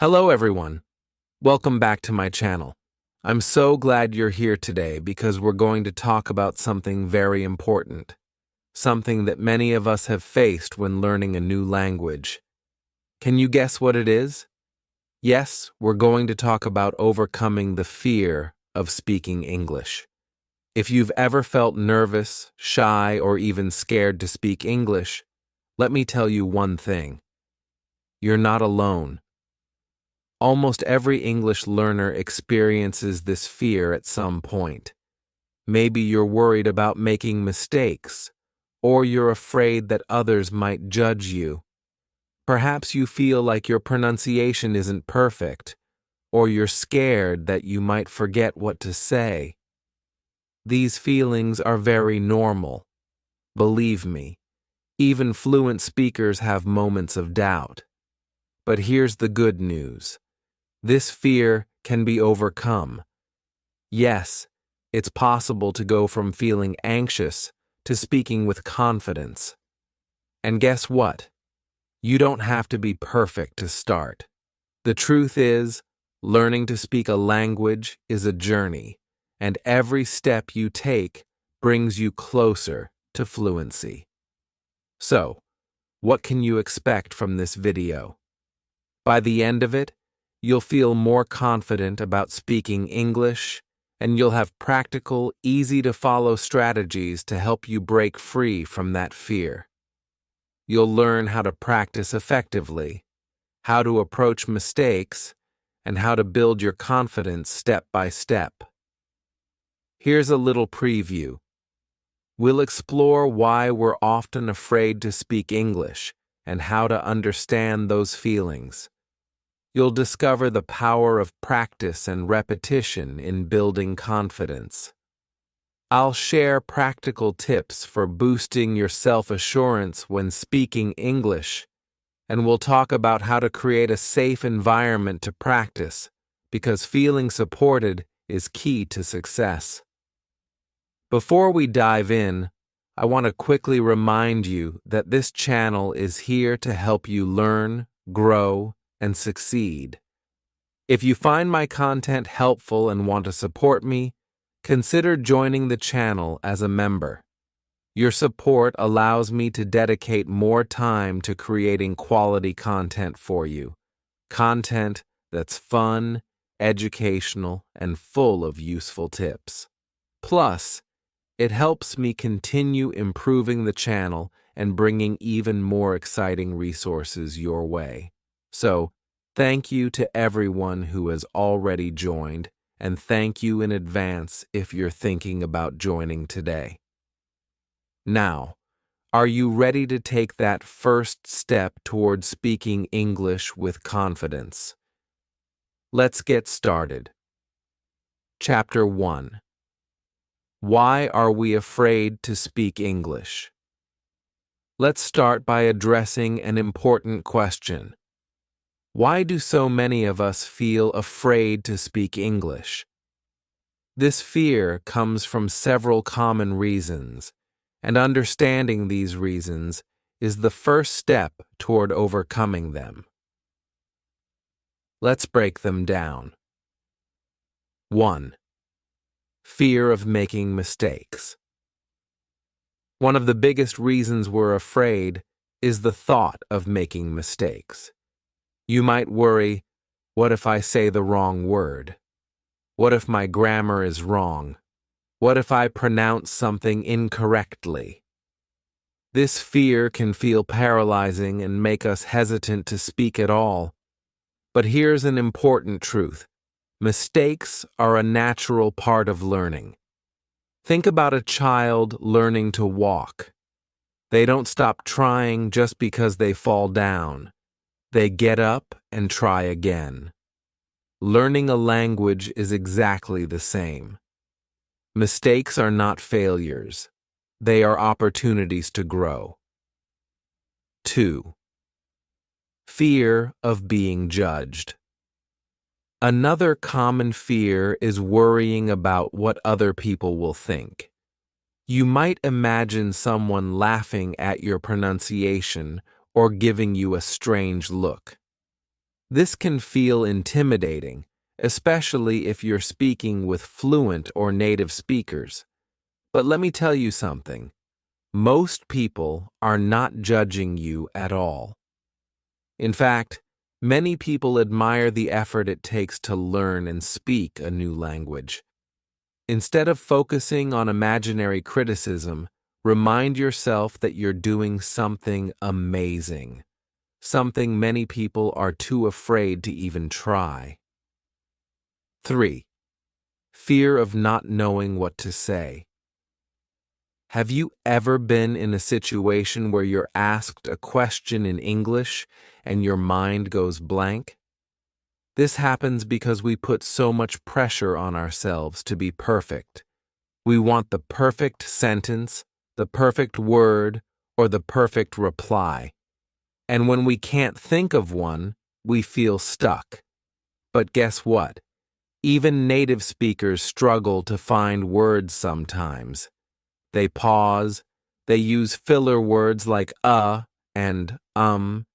Hello everyone. Welcome back to my channel. I'm so glad you're here today because we're going to talk about something very important, something that many of us have faced when learning a new language. Can you guess what it is? Yes, we're going to talk about overcoming the fear of speaking English. If you've ever felt nervous, shy, or even scared to speak English, let me tell you one thing. You're not alone. Almost every English learner experiences this fear at some point. Maybe you're worried about making mistakes, or you're afraid that others might judge you. Perhaps you feel like your pronunciation isn't perfect, or you're scared that you might forget what to say. These feelings are very normal. Believe me, even fluent speakers have moments of doubt. But here's the good news. This fear can be overcome. Yes, it's possible to go from feeling anxious to speaking with confidence. And guess what? You don't have to be perfect to start. The truth is, learning to speak a language is a journey, and every step you take brings you closer to fluency. So, what can you expect from this video? By the end of it, you'll feel more confident about speaking English, and you'll have practical, easy-to-follow strategies to help you break free from that fear. You'll learn how to practice effectively, how to approach mistakes, and how to build your confidence step by step. Here's a little preview. We'll explore why we're often afraid to speak English and how to understand those feelings. You'll discover the power of practice and repetition in building confidence. I'll share practical tips for boosting your self-assurance when speaking English, and we'll talk about how to create a safe environment to practice, because feeling supported is key to success. Before we dive in, I want to quickly remind you that this channel is here to help you learn, grow, and succeed. If you find my content helpful and want to support me, consider joining the channel as a member. Your support allows me to dedicate more time to creating quality content for you. Content that's fun, educational, and full of useful tips. Plus, it helps me continue improving the channel and bringing even more exciting resources your way. So, thank you to everyone who has already joined, and thank you in advance if you're thinking about joining today. Now, are you ready to take that first step toward speaking English with confidence? Let's get started. Chapter 1. Why are we afraid to speak English? Let's start by addressing an important question. Why do so many of us feel afraid to speak English? This fear comes from several common reasons, and understanding these reasons is the first step toward overcoming them. Let's break them down. 1. Fear of making mistakes. One of the biggest reasons we're afraid is the thought of making mistakes. You might worry, what if I say the wrong word? What if my grammar is wrong? What if I pronounce something incorrectly? This fear can feel paralyzing and make us hesitant to speak at all. But here's an important truth. Mistakes are a natural part of learning. Think about a child learning to walk. They don't stop trying just because they fall down. They get up and try again. Learning a language is exactly the same. Mistakes are not failures. They are opportunities to grow. 2. Fear of being judged. Another common fear is worrying about what other people will think. You might imagine someone laughing at your pronunciation or giving you a strange look. This can feel intimidating, especially if you're speaking with fluent or native speakers. But let me tell you something. Most people are not judging you at all. In fact, many people admire the effort it takes to learn and speak a new language. Instead of focusing on imaginary criticism, remind yourself that you're doing something amazing, something many people are too afraid to even try. 3. Fear of not knowing what to say. Have you ever been in a situation where you're asked a question in English and your mind goes blank? This happens because we put so much pressure on ourselves to be perfect. We want the perfect sentence, the perfect word, or the perfect reply. And when we can't think of one, we feel stuck. But guess what? Even native speakers struggle to find words sometimes. They pause, they use filler words like and and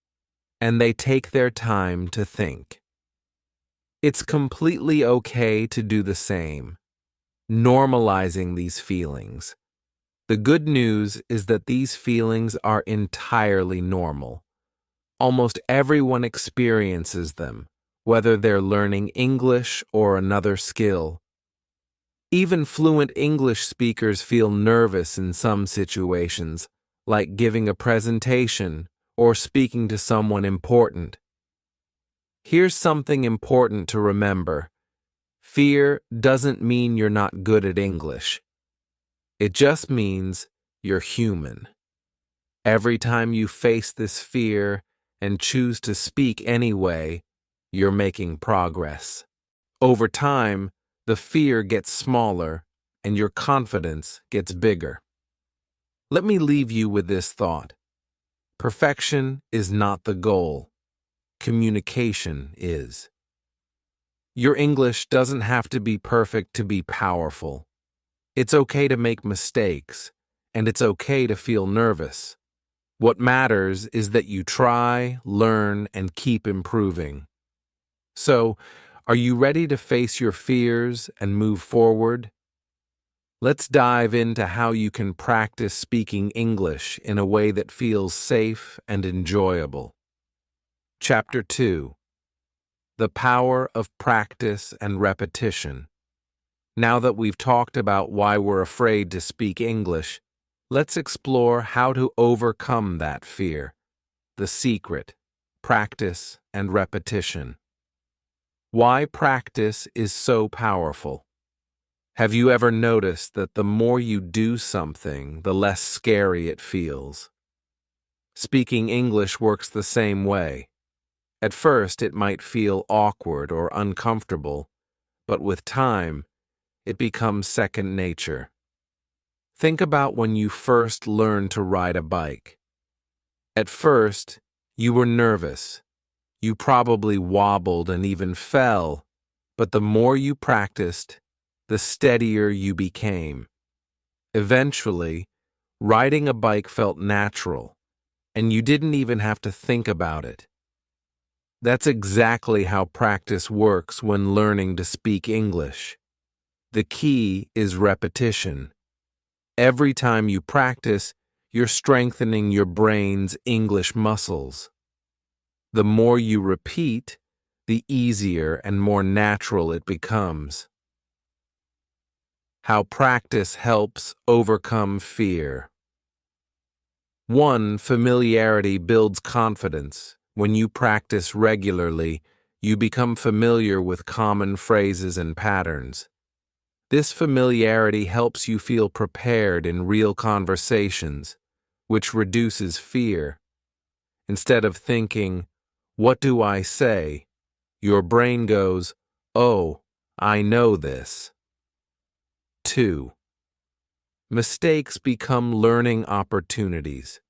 they take their time to think. It's completely okay to do the same, normalizing these feelings. The good news is that these feelings are entirely normal. Almost everyone experiences them, whether they're learning English or another skill. Even fluent English speakers feel nervous in some situations, like giving a presentation or speaking to someone important. Here's something important to remember. Fear doesn't mean you're not good at English. It just means you're human. Every time you face this fear and choose to speak anyway, you're making progress. Over time, the fear gets smaller and your confidence gets bigger. Let me leave you with this thought. Perfection is not the goal. Communication is. Your English doesn't have to be perfect to be powerful. It's okay to make mistakes, and it's okay to feel nervous. What matters is that you try, learn, and keep improving. So, are you ready to face your fears and move forward? Let's dive into how you can practice speaking English in a way that feels safe and enjoyable. Chapter 2. The Power of Practice and Repetition. Now that we've talked about why we're afraid to speak English, let's explore how to overcome that fear. The secret: practice and repetition. Why practice is so powerful. Have you ever noticed that the more you do something, the less scary it feels? Speaking English works the same way. At first, it might feel awkward or uncomfortable, but with time, it becomes second nature. Think about when you first learned to ride a bike. At first, you were nervous. You probably wobbled and even fell, but the more you practiced, the steadier you became. Eventually, riding a bike felt natural, and you didn't even have to think about it. That's exactly how practice works when learning to speak English. The key is repetition. Every time you practice, you're strengthening your brain's English muscles. The more you repeat, the easier and more natural it becomes. How practice helps overcome fear. 1. Familiarity builds confidence. When you practice regularly, you become familiar with common phrases and patterns. This familiarity helps you feel prepared in real conversations, which reduces fear. Instead of thinking, "What do I say?" your brain goes, "Oh, I know this." 2. Mistakes become learning opportunities.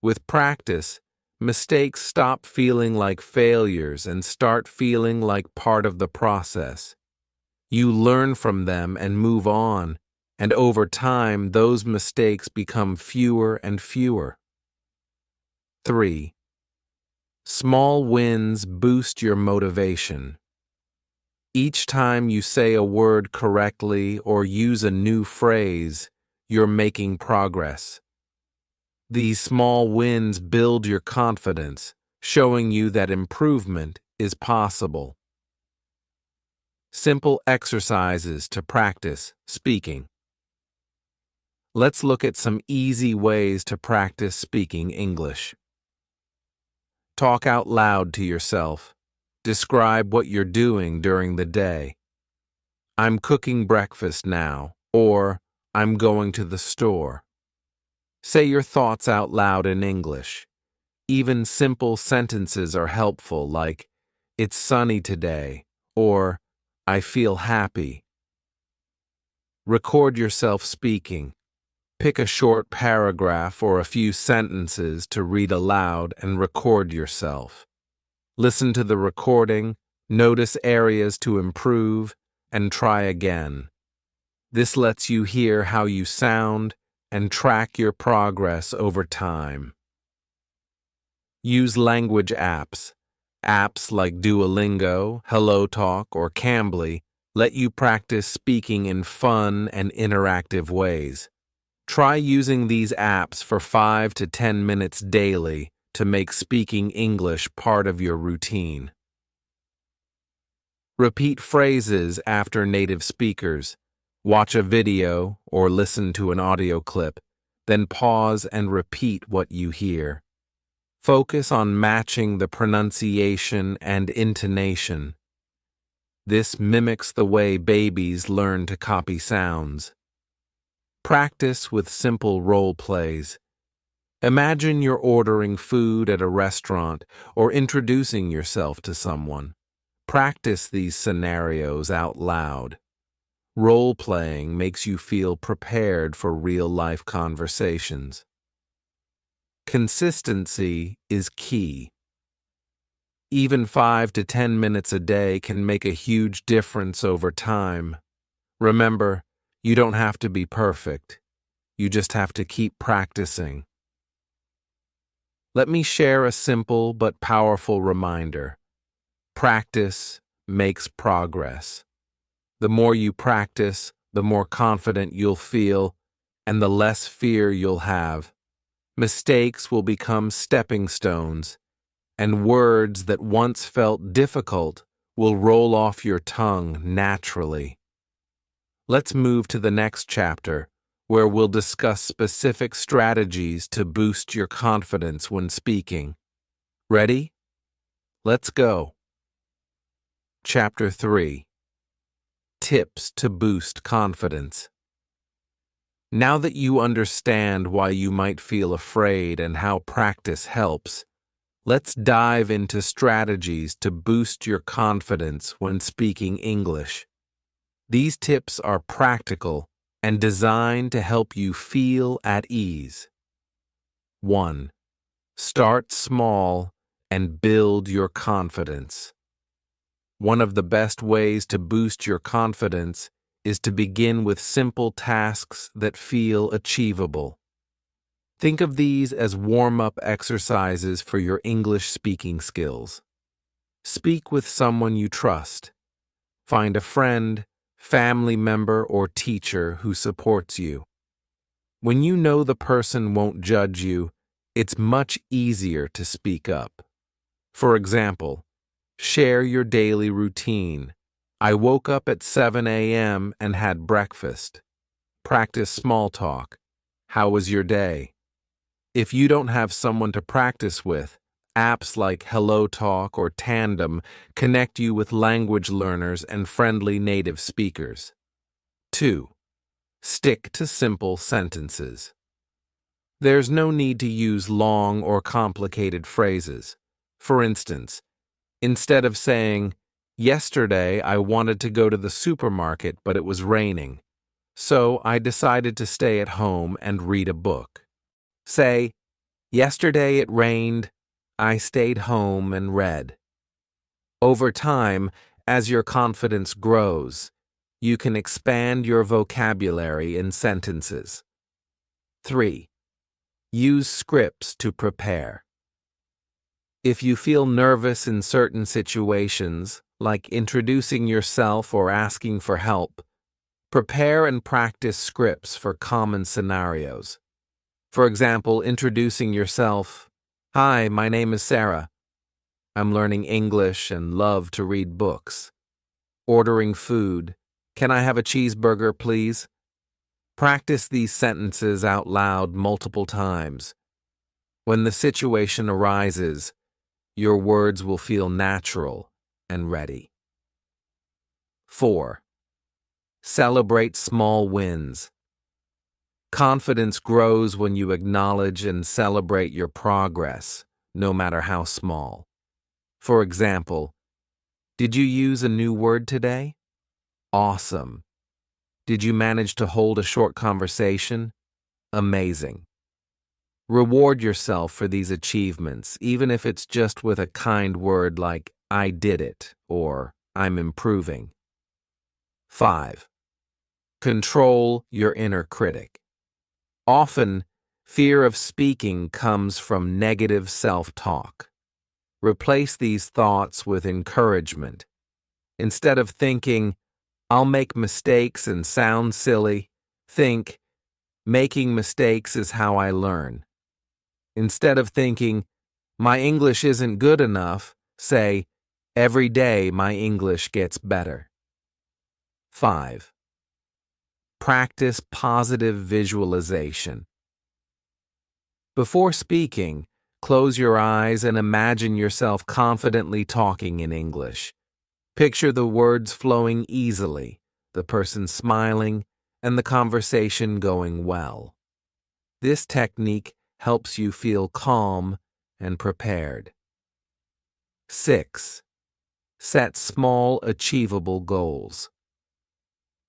With practice, mistakes stop feeling like failures and start feeling like part of the process. You learn from them and move on, and over time, those mistakes become fewer and fewer. 3. Small wins boost your motivation. Each time you say a word correctly or use a new phrase, you're making progress. These small wins build your confidence, showing you that improvement is possible. Simple exercises to practice speaking. Let's look at some easy ways to practice speaking English. Talk out loud to yourself. Describe what you're doing during the day. I'm cooking breakfast now, or I'm going to the store. Say your thoughts out loud in English. Even simple sentences are helpful, like, "It's sunny today," or "I feel happy." Record yourself speaking. Pick a short paragraph or a few sentences to read aloud and record yourself. Listen to the recording, notice areas to improve, and try again. This lets you hear how you sound and track your progress over time. Use language apps. Apps like Duolingo, HelloTalk, or Cambly let you practice speaking in fun and interactive ways. Try using these apps for 5 to 10 minutes daily to make speaking English part of your routine. Repeat phrases after native speakers. Watch a video or listen to an audio clip, then pause and repeat what you hear. Focus on matching the pronunciation and intonation. This mimics the way babies learn to copy sounds. Practice with simple role plays. Imagine you're ordering food at a restaurant or introducing yourself to someone. Practice these scenarios out loud. Role-playing makes you feel prepared for real-life conversations. Consistency is key. Even 5 to 10 minutes a day can make a huge difference over time. Remember, you don't have to be perfect. You just have to keep practicing. Let me share a simple but powerful reminder. Practice makes progress. The more you practice, the more confident you'll feel, and the less fear you'll have. Mistakes will become stepping stones, and words that once felt difficult will roll off your tongue naturally. Let's move to the next chapter, where we'll discuss specific strategies to boost your confidence when speaking. Ready? Let's go. Chapter 3. Tips to boost confidence. Now that you understand why you might feel afraid and how practice helps, let's dive into strategies to boost your confidence when speaking English. These tips are practical and designed to help you feel at ease. 1. Start small and build your confidence. One of the best ways to boost your confidence is to begin with simple tasks that feel achievable. Think of these as warm-up exercises for your English speaking skills. Speak with someone you trust. Find a friend, family member, or teacher who supports you. When you know the person won't judge you, it's much easier to speak up. For example, share your daily routine. I woke up at 7 a.m. and had breakfast. Practice small talk. How was your day? If you don't have someone to practice with, apps like HelloTalk or Tandem connect you with language learners and friendly native speakers. 2. Stick to simple sentences. There's no need to use long or complicated phrases. For instance, instead of saying, "Yesterday I wanted to go to the supermarket but it was raining, so I decided to stay at home and read a book," say, "Yesterday it rained, I stayed home and read." Over time, as your confidence grows, you can expand your vocabulary in sentences. 3. Use scripts to prepare. If you feel nervous in certain situations, like introducing yourself or asking for help, prepare and practice scripts for common scenarios. For example, introducing yourself, "Hi, my name is Sarah. I'm learning English and love to read books." Ordering food, "Can I have a cheeseburger, please?" Practice these sentences out loud multiple times. When the situation arises, your words will feel natural and ready. 4. Celebrate small wins. Confidence grows when you acknowledge and celebrate your progress, no matter how small. For example, did you use a new word today? Awesome. Did you manage to hold a short conversation? Amazing. Reward yourself for these achievements, even if it's just with a kind word like, "I did it," or "I'm improving." 5. Control your inner critic. Often, fear of speaking comes from negative self-talk. Replace these thoughts with encouragement. Instead of thinking, "I'll make mistakes and sound silly," think, "Making mistakes is how I learn." Instead of thinking, "My English isn't good enough," say, "Every day my English gets better." 5. Practice positive visualization. Before speaking, close your eyes and imagine yourself confidently talking in English. Picture the words flowing easily, the person smiling, and the conversation going well. This technique helps you feel calm and prepared. 6. Set small, achievable goals.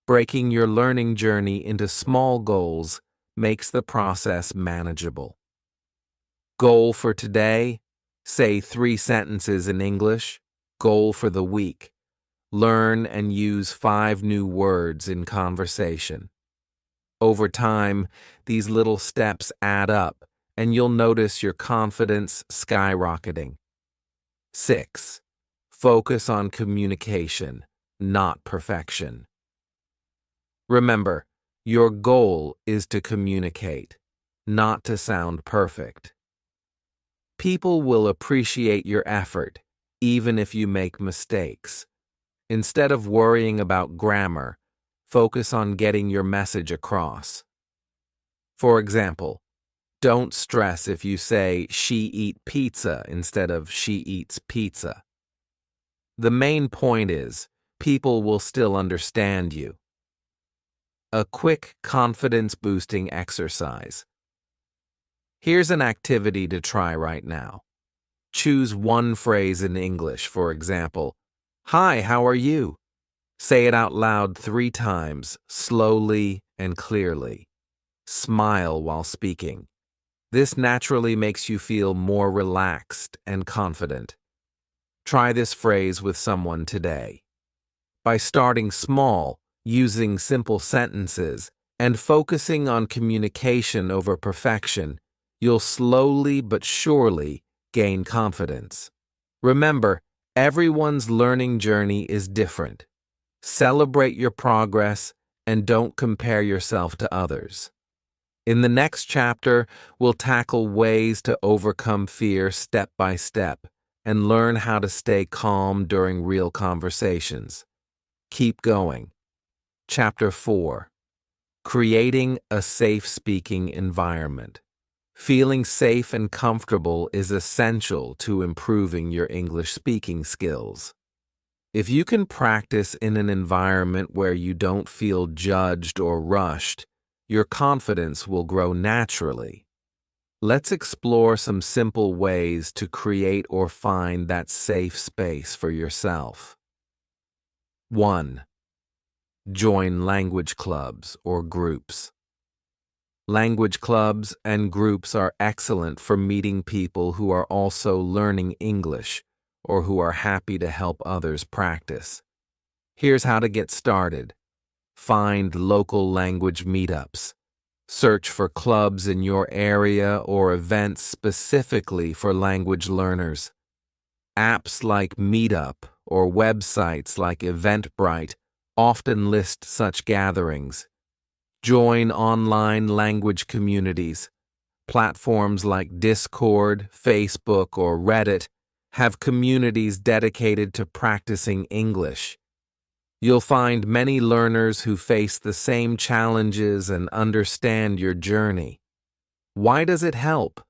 Breaking your learning journey into small goals makes the process manageable. Goal for today: say 3 sentences in English. Goal for the week: learn and use 5 new words in conversation. Over time, these little steps add up, and you'll notice your confidence skyrocketing. 6. Focus on communication, not perfection. Remember, your goal is to communicate, not to sound perfect. People will appreciate your effort, even if you make mistakes. Instead of worrying about grammar, focus on getting your message across. For example, don't stress if you say "she eat pizza" instead of "she eats pizza." The main point is, people will still understand you. A quick confidence-boosting exercise. Here's an activity to try right now. Choose one phrase in English, for example, "Hi, how are you?" Say it out loud 3 times, slowly and clearly. Smile while speaking. This naturally makes you feel more relaxed and confident. Try this phrase with someone today. By starting small, using simple sentences, and focusing on communication over perfection, you'll slowly but surely gain confidence. Remember, everyone's learning journey is different. Celebrate your progress and don't compare yourself to others. In the next chapter, we'll tackle ways to overcome fear step by step and learn how to stay calm during real conversations. Keep going. Chapter 4. Creating a safe speaking environment. Feeling safe and comfortable is essential to improving your English speaking skills. If you can practice in an environment where you don't feel judged or rushed, your confidence will grow naturally. Let's explore some simple ways to create or find that safe space for yourself. 1. Join language clubs or groups. Language clubs and groups are excellent for meeting people who are also learning English or who are happy to help others practice. Here's how to get started. Find local language meetups. Search for clubs in your area or events specifically for language learners. Apps like Meetup or websites like Eventbrite often list such gatherings. Join online language communities. Platforms like Discord, Facebook, or Reddit have communities dedicated to practicing English. You'll find many learners who face the same challenges and understand your journey. Why does it help?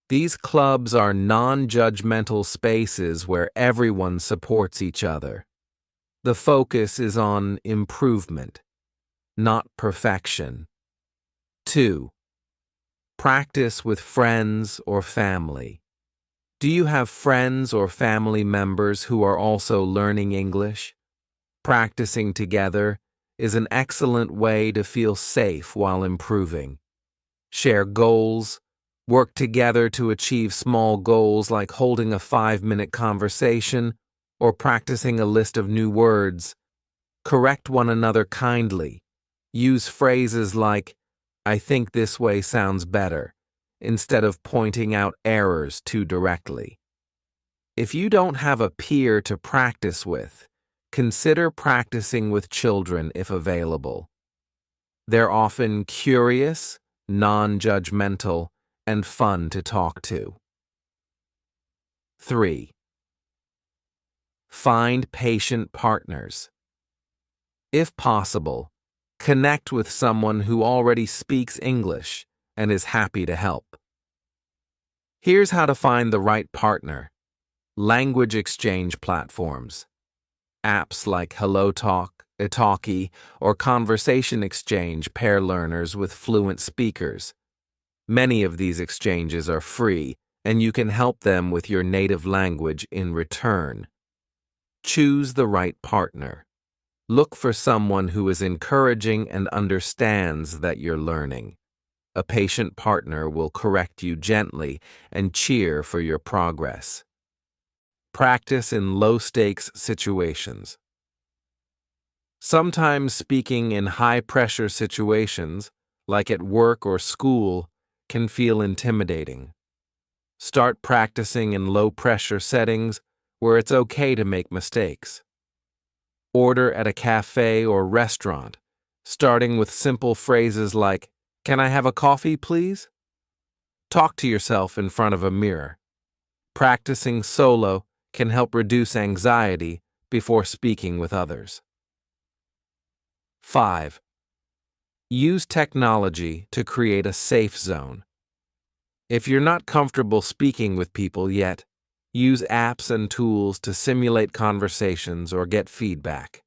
These clubs are non-judgmental spaces where everyone supports each other. The focus is on improvement, not perfection. 2. Practice with friends or family. Do you have friends or family members who are also learning English? Practicing together is an excellent way to feel safe while improving. Share goals. Work together to achieve small goals like holding a 5-minute conversation or practicing a list of new words. Correct one another kindly. Use phrases like, "I think this way sounds better," instead of pointing out errors too directly. If you don't have a peer to practice with, consider practicing with children if available. They're often curious, non-judgmental, and fun to talk to. 3. Find patient partners. If possible, connect with someone who already speaks English and is happy to help. Here's how to find the right partner. Language exchange platforms. Apps like HelloTalk, Italki, or Conversation Exchange pair learners with fluent speakers. Many of these exchanges are free, and you can help them with your native language in return. Choose the right partner. Look for someone who is encouraging and understands that you're learning. A patient partner will correct you gently and cheer for your progress. Practice in low-stakes situations. Sometimes speaking in high-pressure situations, like at work or school, can feel intimidating. Start practicing in low-pressure settings where it's okay to make mistakes. Order at a cafe or restaurant, starting with simple phrases like, "Can I have a coffee, please?" Talk to yourself in front of a mirror. Practicing solo can help reduce anxiety before speaking with others. 5. Use technology to create a safe zone. If you're not comfortable speaking with people yet, use apps and tools to simulate conversations or get feedback.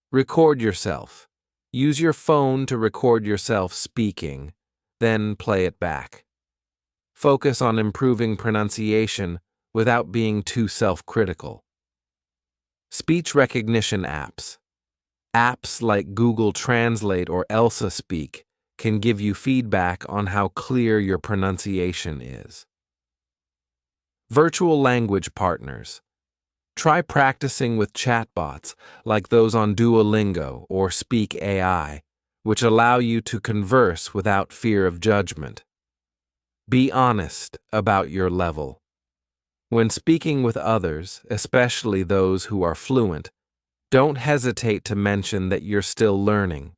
Record yourself. Use your phone to record yourself speaking, then play it back. Focus on improving pronunciation without being too self-critical. Speech recognition apps. Apps like Google Translate or Elsa Speak can give you feedback on how clear your pronunciation is. Virtual language partners. Try practicing with chatbots like those on Duolingo or Speak AI, which allow you to converse without fear of judgment. Be honest about your level. When speaking with others, especially those who are fluent, don't hesitate to mention that you're still learning.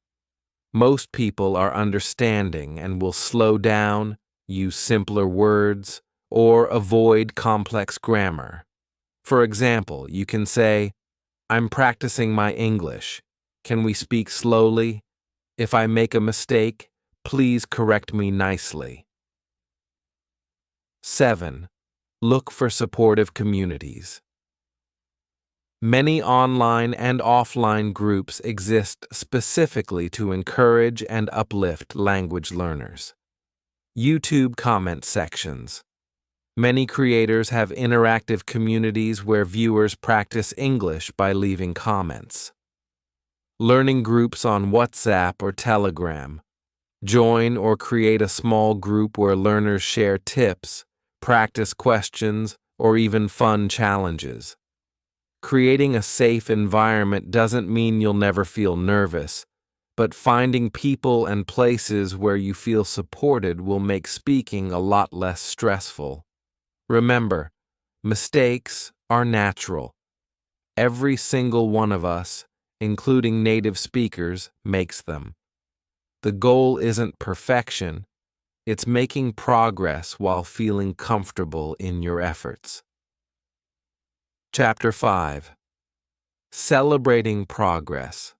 Most people are understanding and will slow down, use simpler words, or avoid complex grammar. For example, you can say, "I'm practicing my English. Can we speak slowly? If I make a mistake, please correct me nicely." 7. Look for supportive communities. Many online and offline groups exist specifically to encourage and uplift language learners. YouTube comment sections. Many creators have interactive communities where viewers practice English by leaving comments. Learning groups on WhatsApp or Telegram. Join or create a small group where learners share tips, practice questions, or even fun challenges. Creating a safe environment doesn't mean you'll never feel nervous, but finding people and places where you feel supported will make speaking a lot less stressful. Remember, Mistakes are natural. Every single one of us, including native speakers, makes them. The goal isn't perfection, it's making progress while feeling comfortable in your efforts. Chapter 5. Celebrating Progress.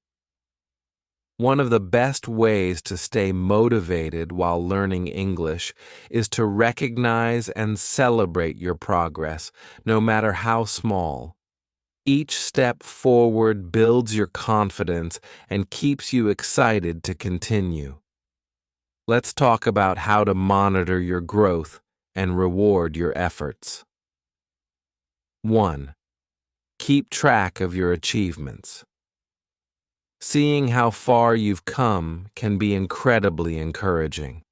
One of the best ways to stay motivated while learning English is to recognize and celebrate your progress, no matter how small. Each step forward builds your confidence and keeps you excited to continue. Let's talk about how to monitor your growth and reward your efforts. 1. Keep track of your achievements. Seeing how far you've come can be incredibly encouraging.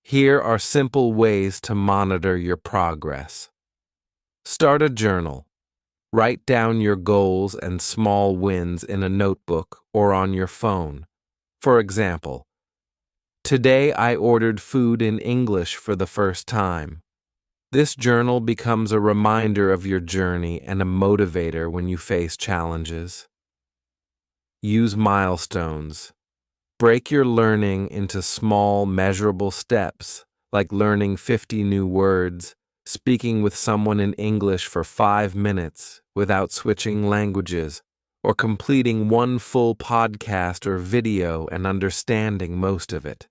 Here are simple ways to monitor your progress. Start a journal. Write down your goals and small wins in a notebook or on your phone. For example, today I ordered food in English for the first time. This journal becomes a reminder of your journey and a motivator when you face challenges. Use milestones. Break your learning into small, measurable steps, like learning 50 new words, speaking with someone in English for 5 minutes without switching languages, or completing one full podcast or video and understanding most of it.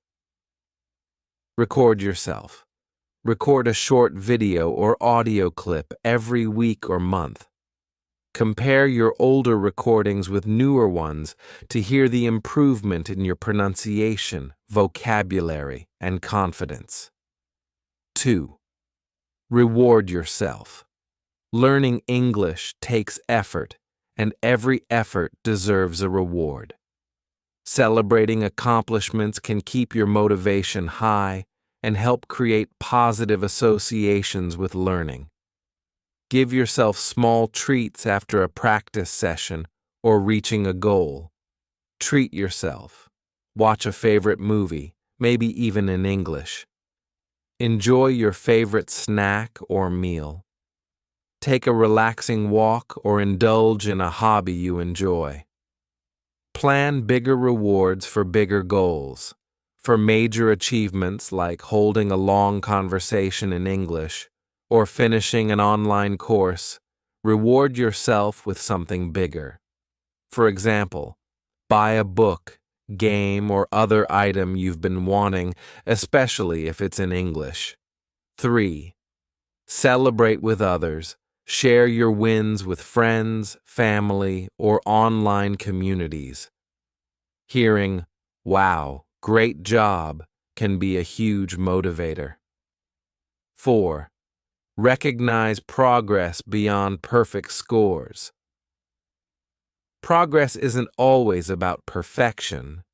Record yourself. Record a short video or audio clip every week or month. Compare your older recordings with newer ones to hear the improvement in your pronunciation, vocabulary, and confidence. 2. Reward yourself. Learning English takes effort, and every effort deserves a reward. Celebrating accomplishments can keep your motivation high and help create positive associations with learning. Give yourself small treats after a practice session or reaching a goal. Treat yourself. Watch a favorite movie, maybe even in English. Enjoy your favorite snack or meal. Take a relaxing walk or indulge in a hobby you enjoy. Plan bigger rewards for bigger goals. For major achievements like holding a long conversation in English or finishing an online course, reward yourself with something bigger. For example, buy a book, game, or other item you've been wanting, especially if it's in English. 3. Celebrate with others. Share your wins with friends, family, or online communities. Hearing, "Wow, great job," can be a huge motivator. 4. Recognize progress beyond perfect scores. Progress isn't always about perfection.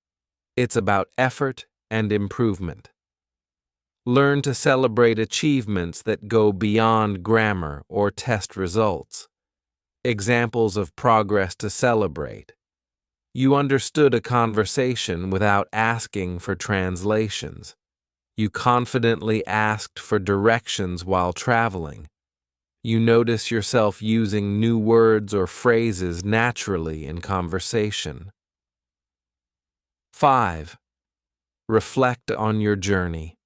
It's about effort and improvement. Learn to celebrate achievements that go beyond grammar or test results. Examples of progress to celebrate. You understood a conversation without asking for translations. You confidently asked for directions while traveling. You notice yourself using new words or phrases naturally in conversation. 5. Reflect on your journey.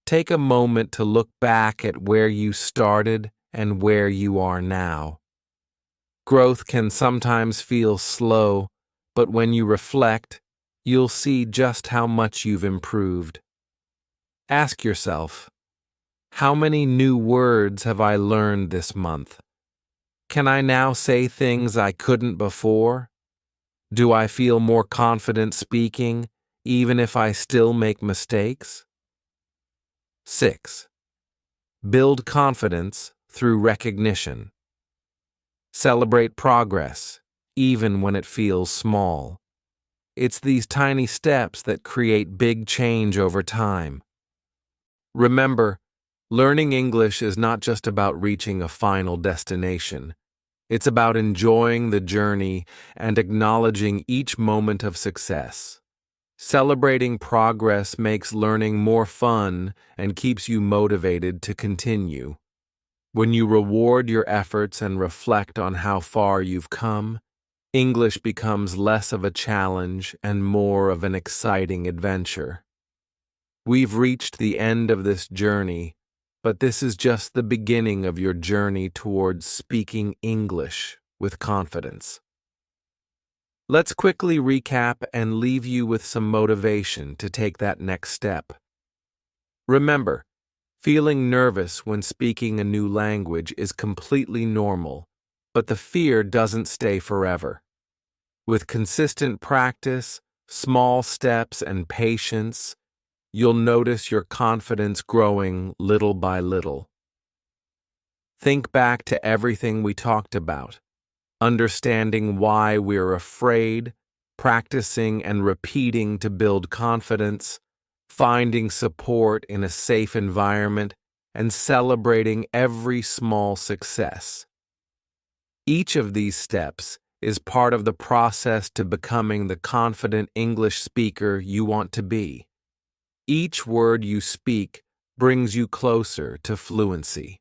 Take a moment to look back at where you started and where you are now. Growth can sometimes feel slow, but when you reflect, you'll see just how much you've improved. Ask yourself, how many new words have I learned this month? Can I now say things I couldn't before? Do I feel more confident speaking, even if I still make mistakes? 6. Build confidence through recognition. Celebrate progress, even when it feels small. It's these tiny steps that create big change over time. Remember, learning English is not just about reaching a final destination. It's about enjoying the journey and acknowledging each moment of success. Celebrating progress makes learning more fun and keeps you motivated to continue. When you reward your efforts and reflect on how far you've come, English becomes less of a challenge and more of an exciting adventure. We've reached the end of this journey, but this is just the beginning of your journey towards speaking English with confidence. Let's quickly recap and leave you with some motivation to take that next step. Remember, feeling nervous when speaking a new language is completely normal, but the fear doesn't stay forever. With consistent practice, small steps, and patience, you'll notice your confidence growing little by little. Think back to everything we talked about, understanding why we're afraid, practicing and repeating to build confidence, finding support in a safe environment, and celebrating every small success. Each of these steps is part of the process to becoming the confident English speaker you want to be. Each word you speak brings you closer to fluency.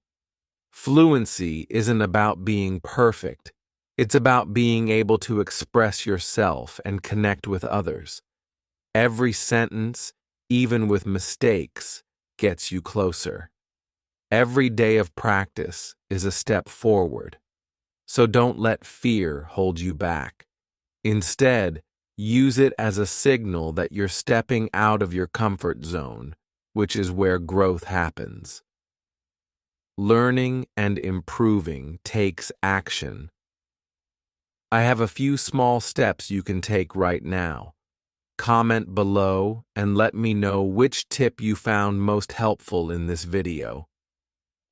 Fluency isn't about being perfect. It's about being able to express yourself and connect with others. Every sentence, even with mistakes, gets you closer. Every day of practice is a step forward. So don't let fear hold you back. Instead, use it as a signal that you're stepping out of your comfort zone, which is where growth happens. Learning and improving takes action. I have a few small steps you can take right now. Comment below and let me know which tip you found most helpful in this video.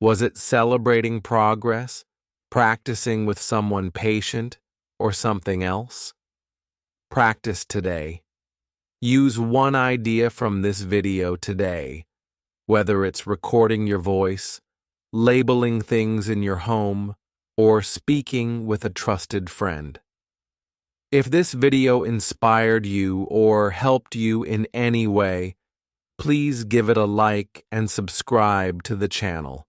Was it celebrating progress, practicing with someone patient, or something else? Practice today. Use one idea from this video today, whether it's recording your voice, labeling things in your home, or speaking with a trusted friend. If this video inspired you or helped you in any way, please give it a like and subscribe to the channel.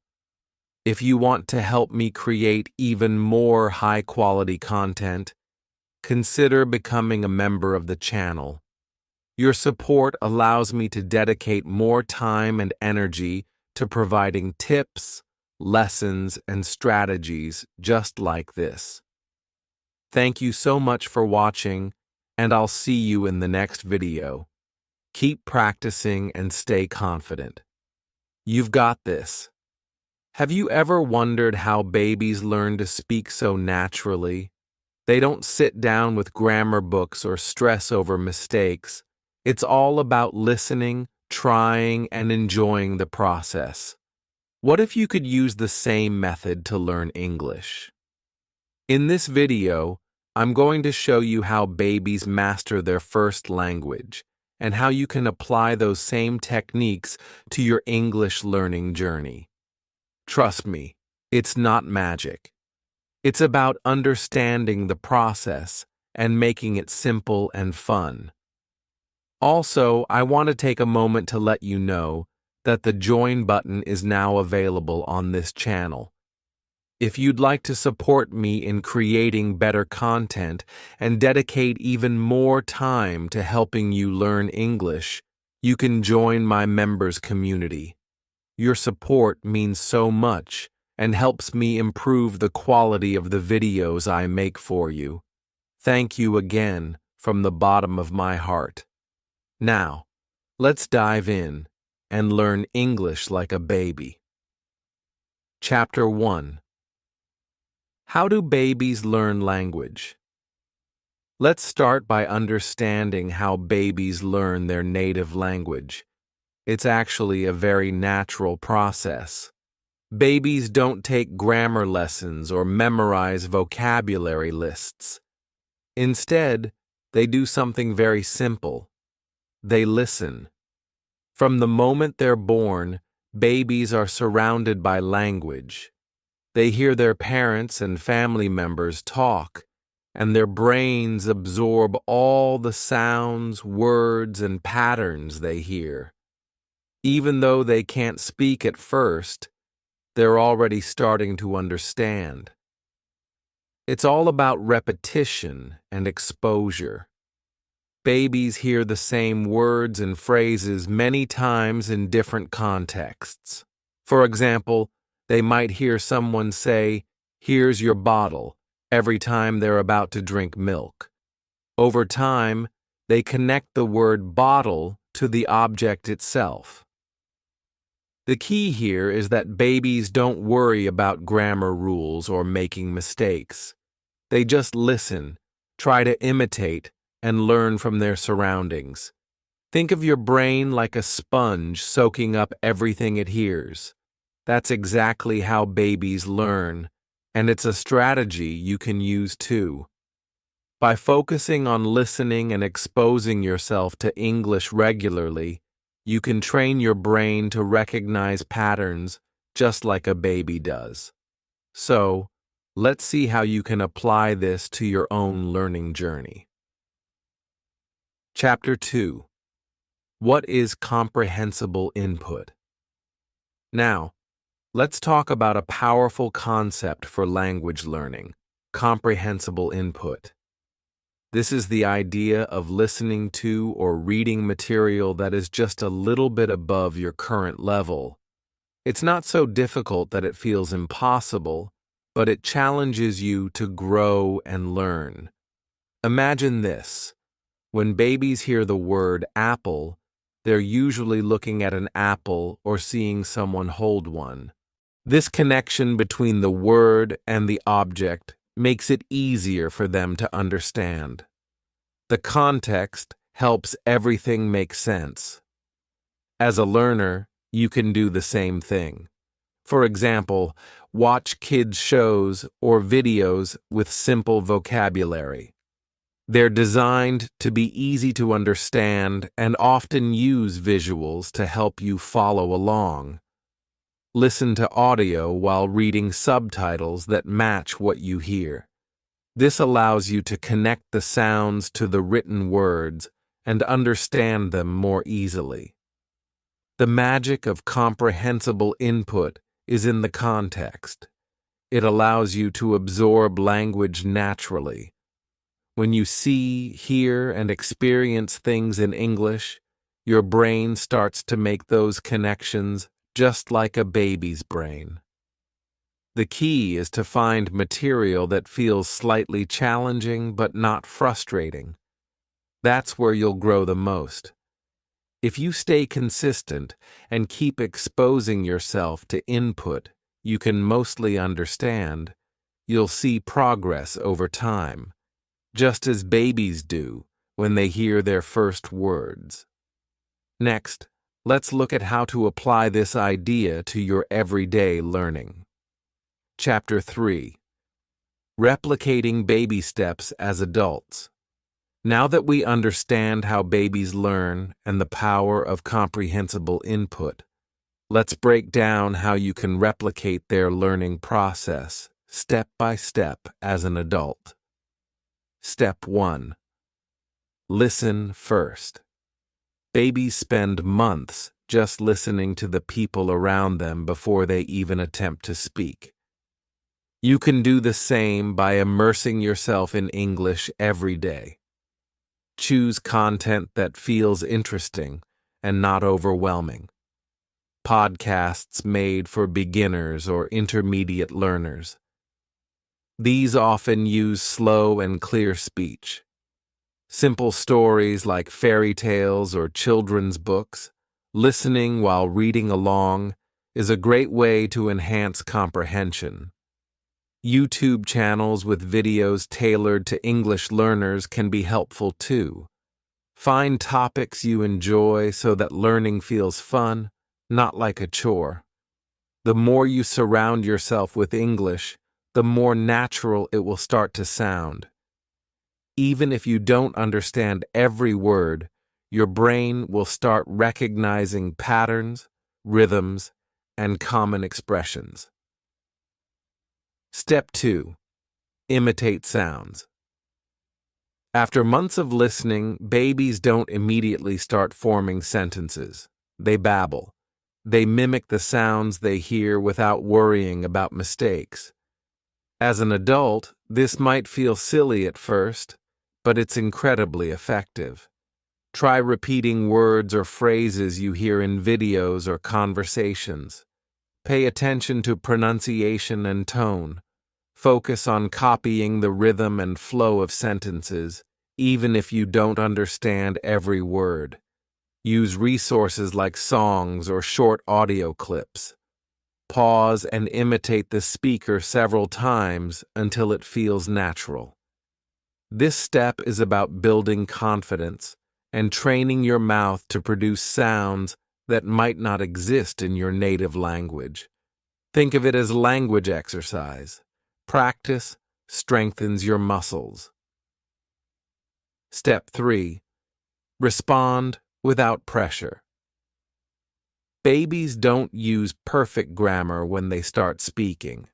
If you want to help me create even more high-quality content, consider becoming a member of the channel. Your support allows me to dedicate more time and energy to providing tips, lessons, and strategies just like this. Thank you so much for watching, and I'll see you in the next video. Keep practicing and stay confident. You've got this. Have you ever wondered how babies learn to speak so naturally? They don't sit down with grammar books or stress over mistakes. It's all about listening, trying, and enjoying the process. What if you could use the same method to learn English? In this video, I'm going to show you how babies master their first language and how you can apply those same techniques to your English learning journey. Trust me, it's not magic. It's about understanding the process and making it simple and fun. Also, I want to take a moment to let you know that the join button is now available on this channel. If you'd like to support me in creating better content and dedicate even more time to helping you learn English, you can join my members community. Your support means so much and helps me improve the quality of the videos I make for you. Thank you again from the bottom of my heart. Now, let's dive in and learn English like a baby. Chapter 1. How do babies learn language? Let's start by understanding how babies learn their native language. It's actually a very natural process. Babies don't take grammar lessons or memorize vocabulary lists. Instead, they do something very simple. They listen. From the moment they're born, babies are surrounded by language. They hear their parents and family members talk, and their brains absorb all the sounds, words, and patterns they hear. Even though they can't speak at first, they're already starting to understand. It's all about repetition and exposure. Babies hear the same words and phrases many times in different contexts. For example, they might hear someone say, "Here's your bottle," every time they're about to drink milk. Over time, they connect the word bottle to the object itself. The key here is that babies don't worry about grammar rules or making mistakes. They just listen, try to imitate, and learn from their surroundings. Think of your brain like a sponge soaking up everything it hears. That's exactly how babies learn, and it's a strategy you can use too. By focusing on listening and exposing yourself to English regularly, you can train your brain to recognize patterns just like a baby does. So, let's see how you can apply this to your own learning journey. Chapter 2. What is comprehensible input? Now, let's talk about a powerful concept for language learning: comprehensible input. This is the idea of listening to or reading material that is just a little bit above your current level. It's not so difficult that it feels impossible, but it challenges you to grow and learn. Imagine this. When babies hear the word apple, they're usually looking at an apple or seeing someone hold one. This connection between the word and the object makes it easier for them to understand. The context helps everything make sense. As a learner, you can do the same thing. For example, watch kids' shows or videos with simple vocabulary. They're designed to be easy to understand and often use visuals to help you follow along. Listen to audio while reading subtitles that match what you hear. This allows you to connect the sounds to the written words and understand them more easily. The magic of comprehensible input is in the context. It allows you to absorb language naturally. When you see, hear, and experience things in English, your brain starts to make those connections just like a baby's brain. The key is to find material that feels slightly challenging but not frustrating. That's where you'll grow the most. If you stay consistent and keep exposing yourself to input you can mostly understand, you'll see progress over time, just as babies do when they hear their first words. Next, let's look at how to apply this idea to your everyday learning. Chapter 3. Replicating baby steps as adults. Now that we understand how babies learn and the power of comprehensible input, let's break down how you can replicate their learning process step by step as an adult. Step 1. Listen first. Babies spend months just listening to the people around them before they even attempt to speak. You can do the same by immersing yourself in English every day. Choose content that feels interesting and not overwhelming. Podcasts made for beginners or intermediate learners. These often use slow and clear speech. Simple stories like fairy tales or children's books, listening while reading along, is a great way to enhance comprehension. YouTube channels with videos tailored to English learners can be helpful too. Find topics you enjoy so that learning feels fun, not like a chore. The more you surround yourself with English, the more natural it will start to sound. Even if you don't understand every word, your brain will start recognizing patterns, rhythms, and common expressions. Step 2. Imitate sounds. After months of listening, babies don't immediately start forming sentences. They babble. They mimic the sounds they hear without worrying about mistakes. As an adult, this might feel silly at first, but it's incredibly effective. Try repeating words or phrases you hear in videos or conversations. Pay attention to pronunciation and tone. Focus on copying the rhythm and flow of sentences, even if you don't understand every word. Use resources like songs or short audio clips. Pause and imitate the speaker several times until it feels natural. This step is about building confidence and training your mouth to produce sounds that might not exist in your native language. Think of it as language exercise. Practice strengthens your muscles. Step 3. Respond without pressure. Babies don't use perfect grammar when they start speaking.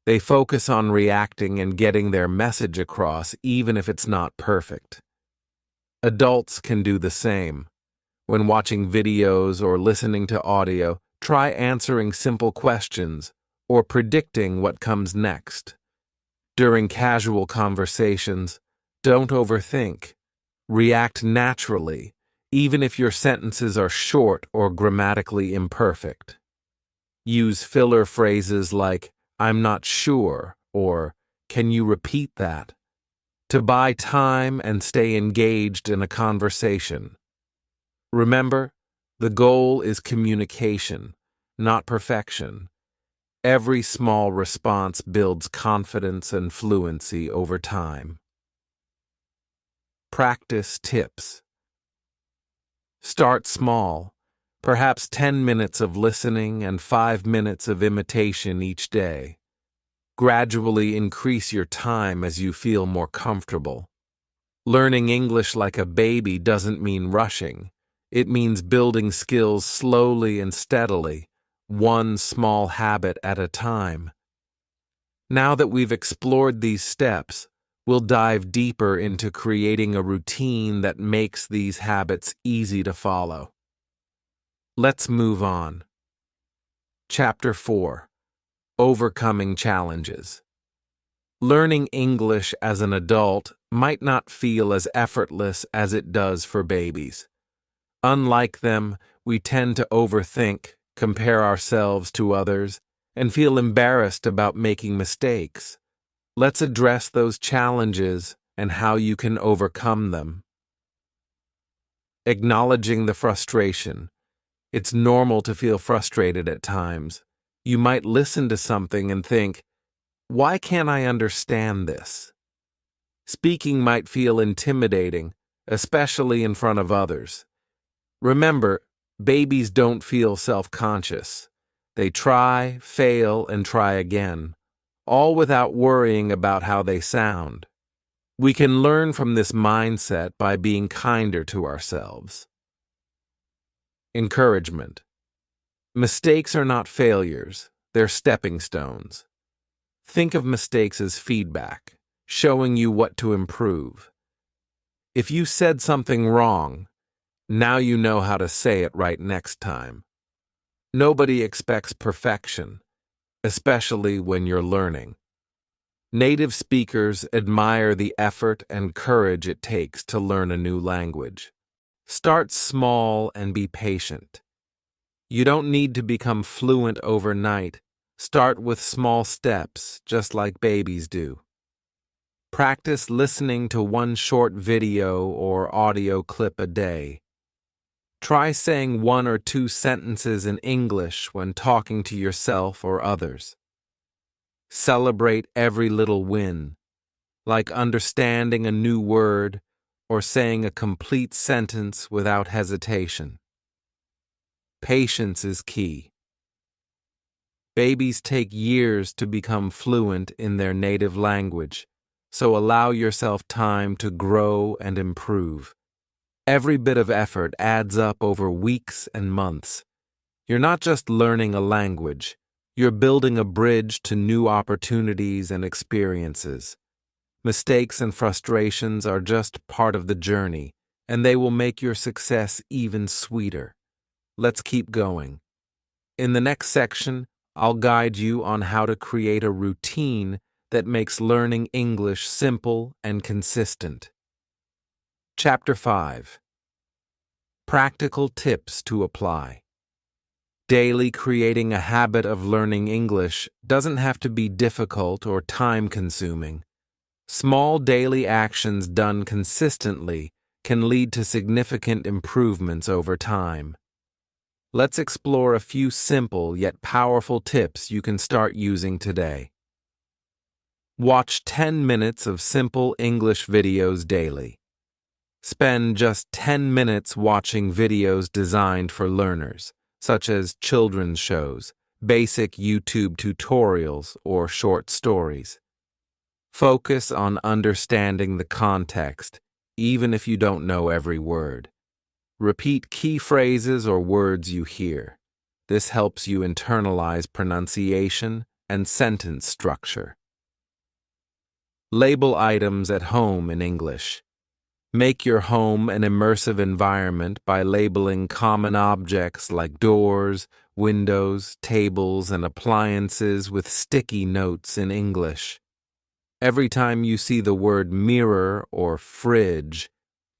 They focus on reacting and getting their message across even if it's not perfect. Adults can do the same. When watching videos or listening to audio, try answering simple questions or predicting what comes next. During casual conversations, don't overthink. React naturally, even if your sentences are short or grammatically imperfect. Use filler phrases like, "I'm not sure," or "Can you repeat that?" to buy time and stay engaged in a conversation. Remember, the goal is communication, not perfection. Every small response builds confidence and fluency over time. Practice tips. Start small, perhaps 10 minutes of listening and 5 minutes of imitation each day. Gradually increase your time as you feel more comfortable. Learning English like a baby doesn't mean rushing. It means building skills slowly and steadily, one small habit at a time. Now that we've explored these steps, we'll dive deeper into creating a routine that makes these habits easy to follow. Let's move on. Chapter 4. Overcoming challenges. Learning English as an adult might not feel as effortless as it does for babies. Unlike them, we tend to overthink, compare ourselves to others, and feel embarrassed about making mistakes. Let's address those challenges and how you can overcome them. Acknowledging the frustration. It's normal to feel frustrated at times. You might listen to something and think, "Why can't I understand this?" Speaking might feel intimidating, especially in front of others. Remember, babies don't feel self-conscious. They try, fail, and try again, all without worrying about how they sound. We can learn from this mindset by being kinder to ourselves. Encouragement. Mistakes are not failures, they're stepping stones. Think of mistakes as feedback, showing you what to improve. If you said something wrong, now you know how to say it right next time. Nobody expects perfection, especially when you're learning. Native speakers admire the effort and courage it takes to learn a new language. Start small and be patient. You don't need to become fluent overnight. Start with small steps, just like babies do. Practice listening to one short video or audio clip a day. Try saying 1 or 2 sentences in English when talking to yourself or others. Celebrate every little win, like understanding a new word or saying a complete sentence without hesitation. Patience is key. Babies take years to become fluent in their native language, so allow yourself time to grow and improve. Every bit of effort adds up over weeks and months. You're not just learning a language, you're building a bridge to new opportunities and experiences. Mistakes and frustrations are just part of the journey, and they will make your success even sweeter. Let's keep going. In the next section, I'll guide you on how to create a routine that makes learning English simple and consistent. Chapter 5. Practical Tips to Apply. Daily creating a habit of learning English doesn't have to be difficult or time-consuming. Small daily actions done consistently can lead to significant improvements over time. Let's explore a few simple yet powerful tips you can start using today. Watch 10 minutes of simple English videos daily. Spend just 10 minutes watching videos designed for learners, such as children's shows, basic YouTube tutorials, or short stories. Focus on understanding the context, even if you don't know every word. Repeat key phrases or words you hear. This helps you internalize pronunciation and sentence structure. Label items at home in English. Make your home an immersive environment by labeling common objects like doors, windows, tables, and appliances with sticky notes in English. Every time you see the word mirror or fridge,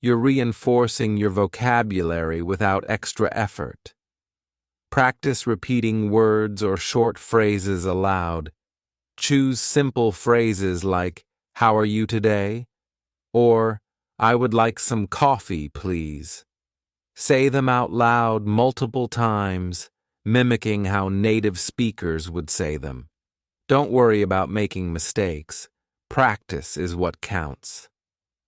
you're reinforcing your vocabulary without extra effort. Practice repeating words or short phrases aloud. Choose simple phrases like, "How are you today?" or "I would like some coffee, please." Say them out loud multiple times, mimicking how native speakers would say them. Don't worry about making mistakes. Practice is what counts.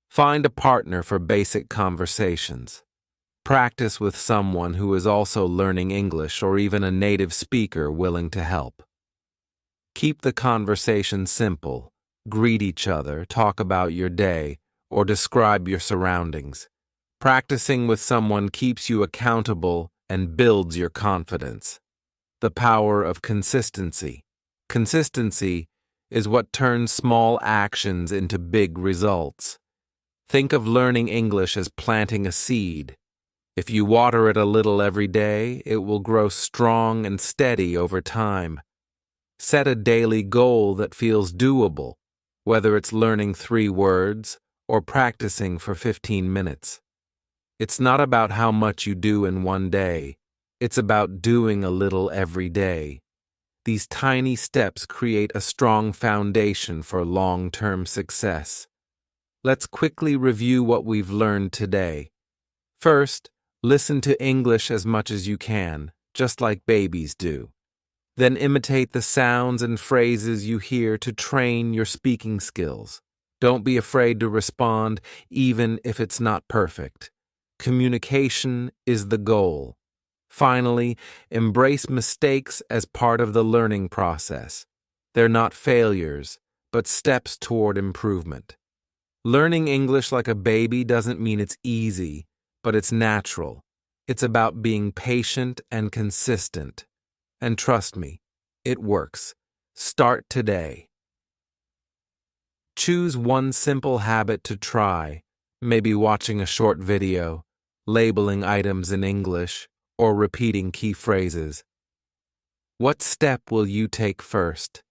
Find a partner for basic conversations. Practice with someone who is also learning English or even a native speaker willing to help. Keep the conversation simple. Greet each other, talk about your day, or describe your surroundings. Practicing with someone keeps you accountable and builds your confidence. The power of consistency. Consistency is what turns small actions into big results. Think of learning English as planting a seed. If you water it a little every day, it will grow strong and steady over time. Set a daily goal that feels doable, whether it's learning 3 words or practicing for 15 minutes. It's not about how much you do in one day. It's about doing a little every day. These tiny steps create a strong foundation for long-term success. Let's quickly review what we've learned today. First, listen to English as much as you can, just like babies do. Then imitate the sounds and phrases you hear to train your speaking skills. Don't be afraid to respond, even if it's not perfect. Communication is the goal. Finally, embrace mistakes as part of the learning process. They're not failures, but steps toward improvement. Learning English like a baby doesn't mean it's easy, but it's natural. It's about being patient and consistent. And trust me, it works. Start today. Choose one simple habit to try, maybe watching a short video, labeling items in English, or repeating key phrases. What step will you take first?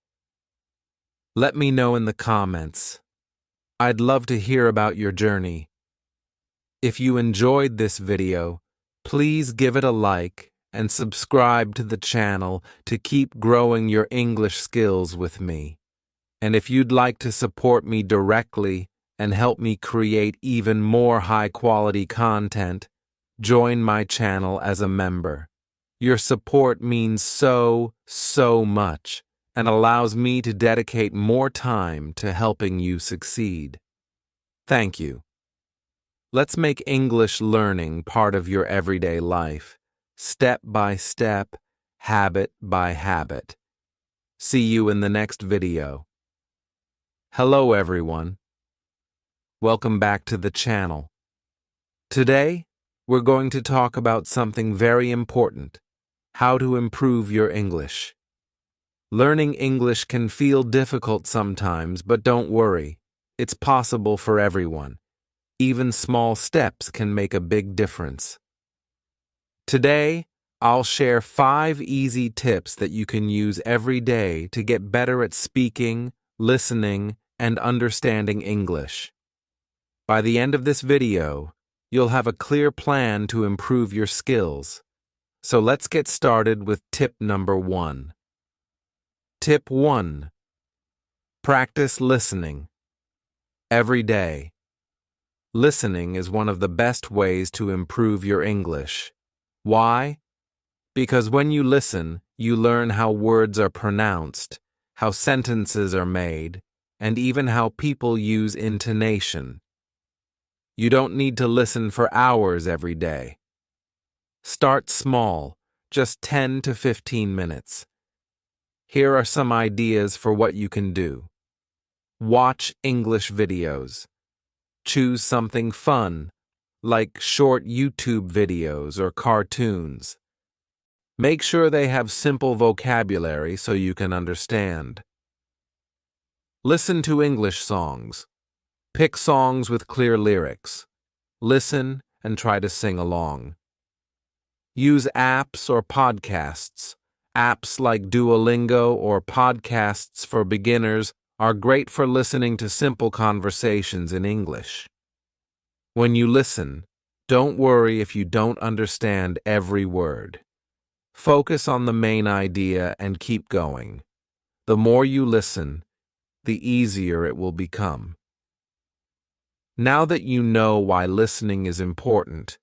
Let me know in the comments. I'd love to hear about your journey. If you enjoyed this video, please give it a like and subscribe to the channel to keep growing your English skills with me. And if you'd like to support me directly and help me create even more high-quality content, join my channel as a member. Your support means so much and allows me to dedicate more time to helping you succeed. Thank you. Let's make English learning part of your everyday life, step by step, habit by habit. See you in the next video. Hello everyone. Welcome back to the channel. Today, we're going to talk about something very important: how to improve your English. Learning English can feel difficult sometimes, but don't worry. It's possible for everyone. Even small steps can make a big difference. Today, I'll share 5 easy tips that you can use every day to get better at speaking, listening, and understanding English. By the end of this video, you'll have a clear plan to improve your skills. So let's get started with tip number 1. Tip 1. Practice listening. Every day. Listening is one of the best ways to improve your English. Why? Because when you listen, you learn how words are pronounced, how sentences are made, and even how people use intonation. You don't need to listen for hours every day. Start small, just 10 to 15 minutes. Here are some ideas for what you can do. Watch English videos. Choose something fun, like short YouTube videos or cartoons. Make sure they have simple vocabulary so you can understand. Listen to English songs. Pick songs with clear lyrics. Listen and try to sing along. Use apps or podcasts. Apps like Duolingo or podcasts for beginners are great for listening to simple conversations in English. When you listen, don't worry if you don't understand every word. Focus on the main idea and keep going. The more you listen, the easier it will become. Now that you know why listening is important,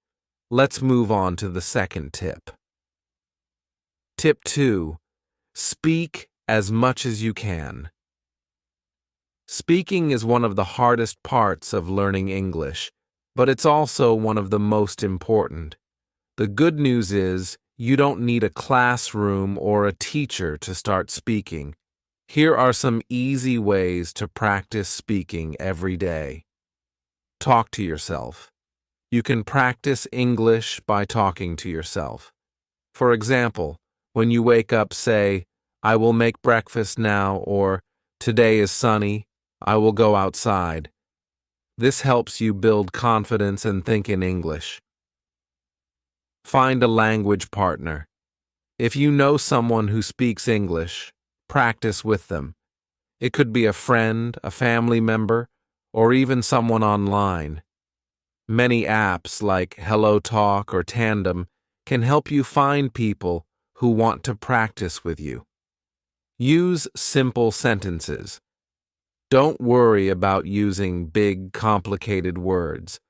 let's move on to the second tip. Tip 2. Speak as much as you can. Speaking is one of the hardest parts of learning English, but it's also one of the most important. The good news is, you don't need a classroom or a teacher to start speaking. Here are some easy ways to practice speaking every day. Talk to yourself. You can practice English by talking to yourself. For example, when you wake up, say, "I will make breakfast now," or "Today is sunny, I will go outside." This helps you build confidence and think in English. Find a language partner. If you know someone who speaks English, practice with them. It could be a friend, a family member, or even someone online. Many apps like HelloTalk or Tandem can help you find people who want to practice with you. Use simple sentences. Don't worry about using big, complicated words.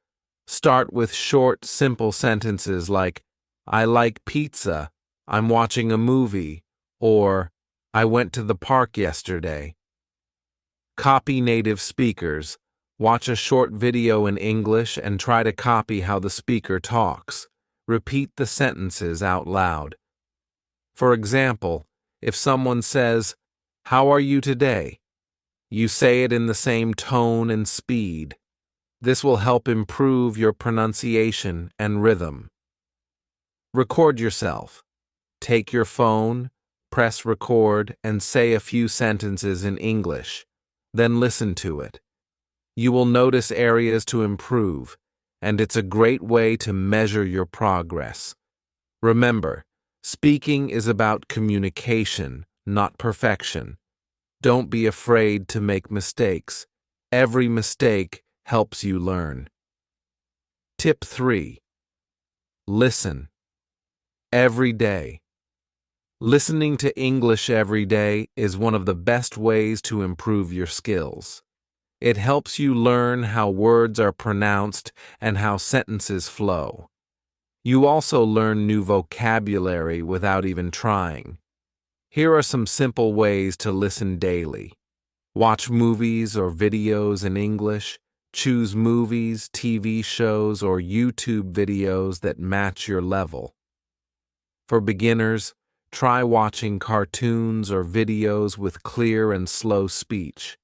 Start with short, simple sentences like, "I like pizza," "I'm watching a movie," or "I went to the park yesterday." Copy native speakers. Watch a short video in English and try to copy how the speaker talks. Repeat the sentences out loud. For example, if someone says, "How are you today?" you say it in the same tone and speed. This will help improve your pronunciation and rhythm. Record yourself. Take your phone, press record, and say a few sentences in English. Then listen to it. You will notice areas to improve, and it's a great way to measure your progress. Remember, speaking is about communication, not perfection. Don't be afraid to make mistakes. Every mistake helps you learn. Tip 3. Listen. Every day. Listening to English every day is one of the best ways to improve your skills. It helps you learn how words are pronounced and how sentences flow. You also learn new vocabulary without even trying. Here are some simple ways to listen daily. Watch movies or videos in English. Choose movies, TV shows, or YouTube videos that match your level. For beginners, try watching cartoons or videos with clear and slow speech.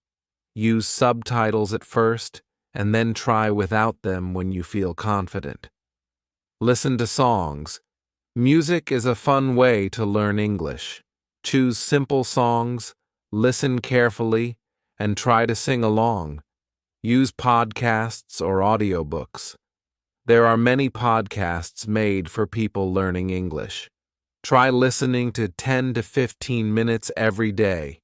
Use subtitles at first, and then try without them when you feel confident. Listen to songs. Music is a fun way to learn English. Choose simple songs, listen carefully, and try to sing along. Use podcasts or audiobooks. There are many podcasts made for people learning English. Try listening to 10 to 15 minutes every day.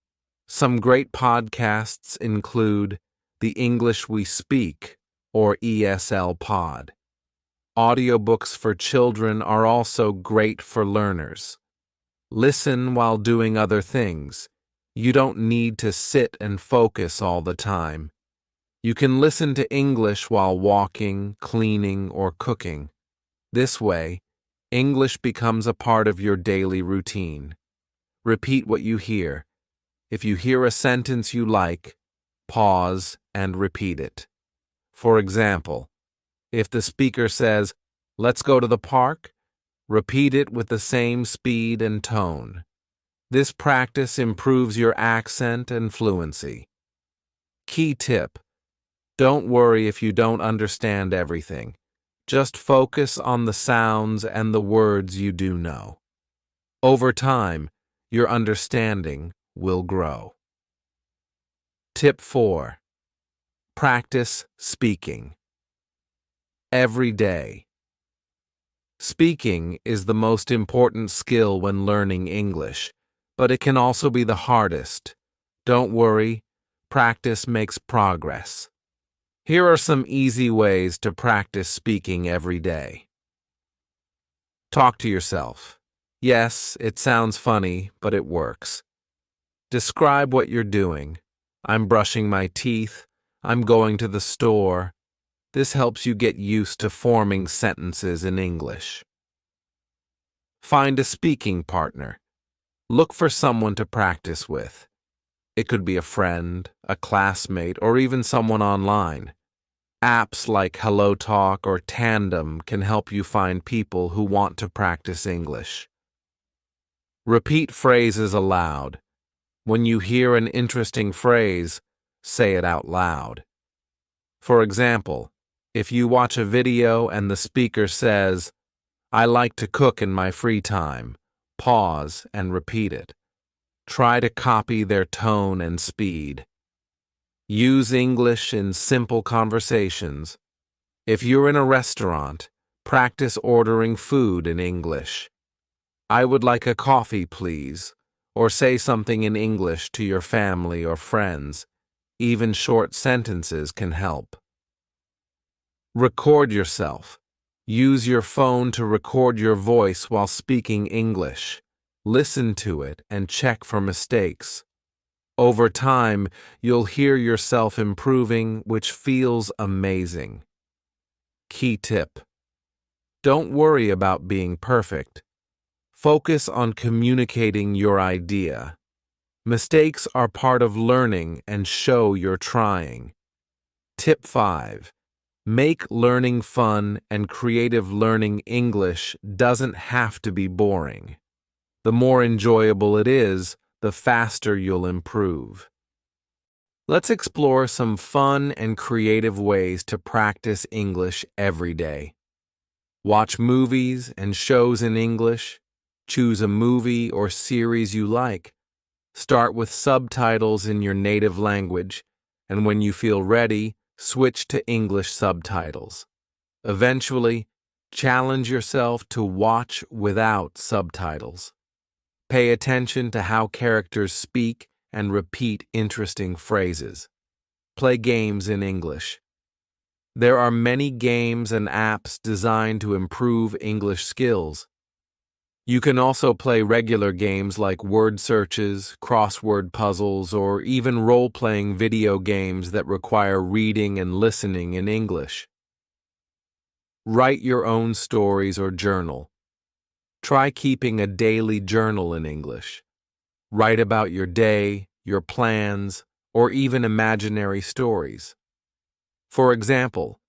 Some great podcasts include The English We Speak, or ESL Pod. Audiobooks for children are also great for learners. Listen while doing other things. You don't need to sit and focus all the time. You can listen to English while walking, cleaning, or cooking. This way, English becomes a part of your daily routine. Repeat what you hear. If you hear a sentence you like, pause and repeat it. For example, if the speaker says, "Let's go to the park," repeat it with the same speed and tone. This practice improves your accent and fluency. Key tip: don't worry if you don't understand everything. Just focus on the sounds and the words you do know. Over time, your understanding will grow. Tip 4. Practice speaking. Every day. Speaking is the most important skill when learning English, but it can also be the hardest. Don't worry, practice makes progress. Here are some easy ways to practice speaking every day. Talk to yourself. Yes, it sounds funny, but it works. Describe what you're doing. I'm brushing my teeth. I'm going to the store. This helps you get used to forming sentences in English. Find a speaking partner. Look for someone to practice with. It could be a friend, a classmate, or even someone online. Apps like HelloTalk or Tandem can help you find people who want to practice English. Repeat phrases aloud. When you hear an interesting phrase, say it out loud. For example, if you watch a video and the speaker says, "I like to cook in my free time," pause and repeat it. Try to copy their tone and speed. Use English in simple conversations. If you're in a restaurant, practice ordering food in English. "I would like a coffee, please," or say something in English to your family or friends. Even short sentences can help. Record yourself. Use your phone to record your voice while speaking English. Listen to it and check for mistakes. Over time, you'll hear yourself improving, which feels amazing. Key tip: don't worry about being perfect. Focus on communicating your idea. Mistakes are part of learning and show you're trying. Tip 5. Make learning fun, and creative learning English doesn't have to be boring. The more enjoyable it is, the faster you'll improve. Let's explore some fun and creative ways to practice English every day. Watch movies and shows in English. Choose a movie or series you like. Start with subtitles in your native language, and when you feel ready, switch to English subtitles. Eventually, challenge yourself to watch without subtitles. Pay attention to how characters speak and repeat interesting phrases. Play games in English. There are many games and apps designed to improve English skills. You can also play regular games like word searches, crossword puzzles, or even role-playing video games that require reading and listening in English. Write your own stories or journal. Try keeping a daily journal in English. Write about your day, your plans, or even imaginary stories. For example,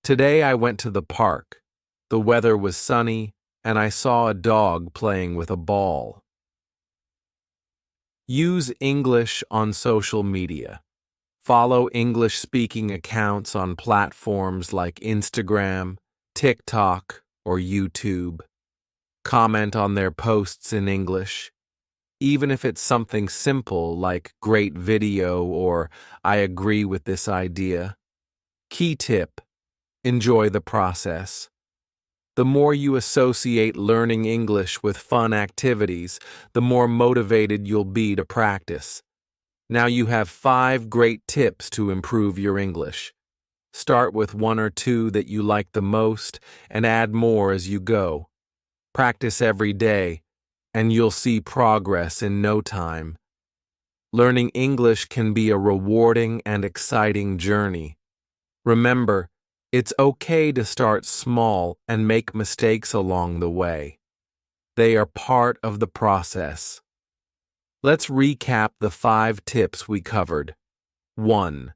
today I went to the park. The weather was sunny, and I saw a dog playing with a ball. Use English on social media. Follow English-speaking accounts on platforms like Instagram, TikTok, or YouTube. Comment on their posts in English. Even if it's something simple like "great video" or "I agree with this idea." Key tip: enjoy the process. The more you associate learning English with fun activities, the more motivated you'll be to practice. Now you have 5 great tips to improve your English. Start with 1 or 2 that you like the most and add more as you go. Practice every day, and you'll see progress in no time. Learning English can be a rewarding and exciting journey. Remember, it's okay to start small and make mistakes along the way. They are part of the process. Let's recap the 5 tips we covered. 1.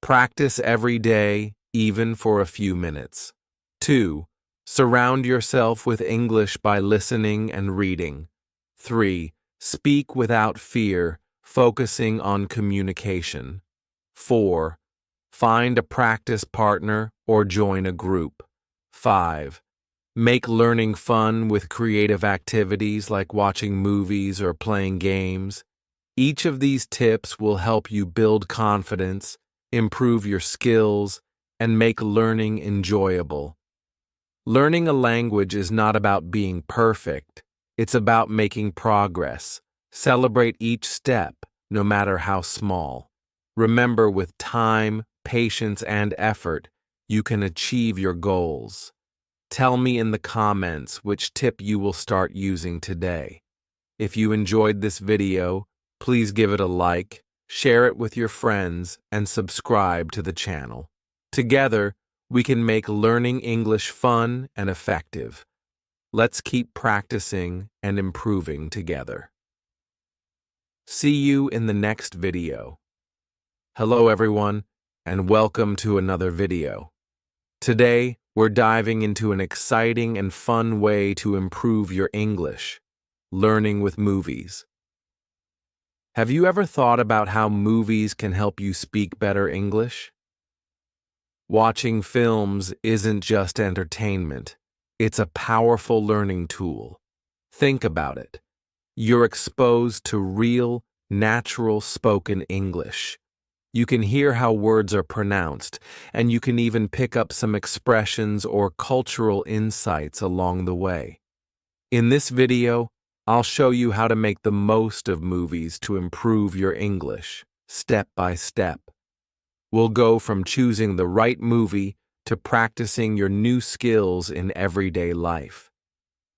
Practice every day, even for a few minutes. 2. Surround yourself with English by listening and reading. 3. Speak without fear, focusing on communication. 4. Find a practice partner or join a group. 5. Make learning fun with creative activities like watching movies or playing games. Each of these tips will help you build confidence, improve your skills, and make learning enjoyable. Learning a language is not about being perfect. It's about making progress. Celebrate each step, no matter how small. Remember, with time, patience, and effort, you can achieve your goals. Tell me in the comments which tip you will start using today. If you enjoyed this video, please give it a like, share it with your friends, and subscribe to the channel. Together, we can make learning English fun and effective. Let's keep practicing and improving together. See you in the next video. Hello everyone, and welcome to another video. Today, we're diving into an exciting and fun way to improve your English, learning with movies. Have you ever thought about how movies can help you speak better English? Watching films isn't just entertainment, it's a powerful learning tool. Think about it. You're exposed to real, natural spoken English. You can hear how words are pronounced, and you can even pick up some expressions or cultural insights along the way. In this video, I'll show you how to make the most of movies to improve your English, step by step. We'll go from choosing the right movie to practicing your new skills in everyday life.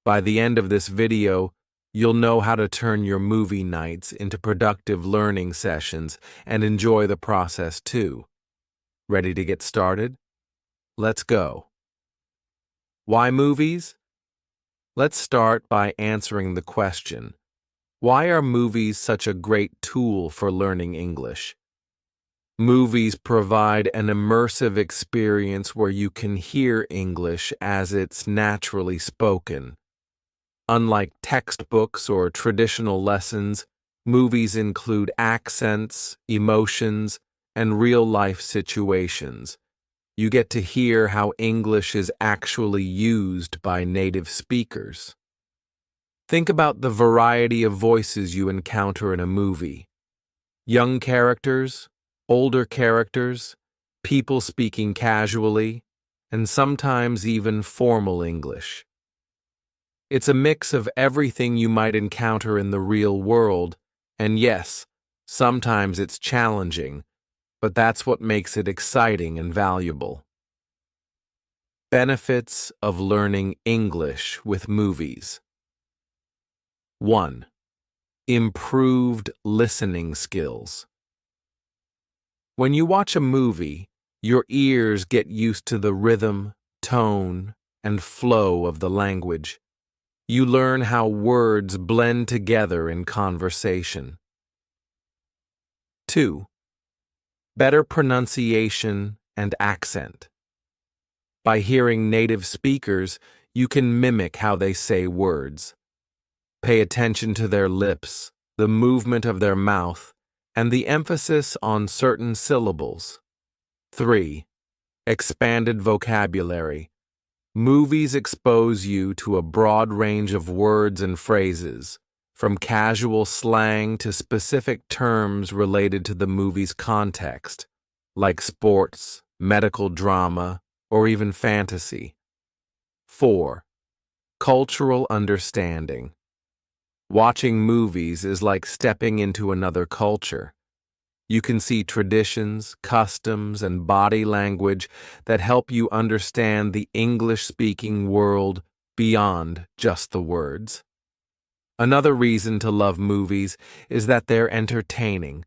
By the end of this video, you'll know how to turn your movie nights into productive learning sessions and enjoy the process too. Ready to get started? Let's go. Why movies? Let's start by answering the question, why are movies such a great tool for learning English? Movies provide an immersive experience where you can hear English as it's naturally spoken. Unlike textbooks or traditional lessons, movies include accents, emotions, and real-life situations. You get to hear how English is actually used by native speakers. Think about the variety of voices you encounter in a movie. Young characters, older characters, people speaking casually, and sometimes even formal English. It's a mix of everything you might encounter in the real world, and yes, sometimes it's challenging, but that's what makes it exciting and valuable. Benefits of learning English with movies. 1. Improved listening skills. When you watch a movie, your ears get used to the rhythm, tone, and flow of the language. You learn how words blend together in conversation. 2. Better pronunciation and accent. By hearing native speakers, you can mimic how they say words. Pay attention to their lips, the movement of their mouth, and the emphasis on certain syllables. 3. Expanded vocabulary. Movies expose you to a broad range of words and phrases, from casual slang to specific terms related to the movie's context, like sports, medical drama, or even fantasy. 4. Cultural understanding. Watching movies is like stepping into another culture. You can see traditions, customs, and body language that help you understand the English-speaking world beyond just the words. Another reason to love movies is that they're entertaining.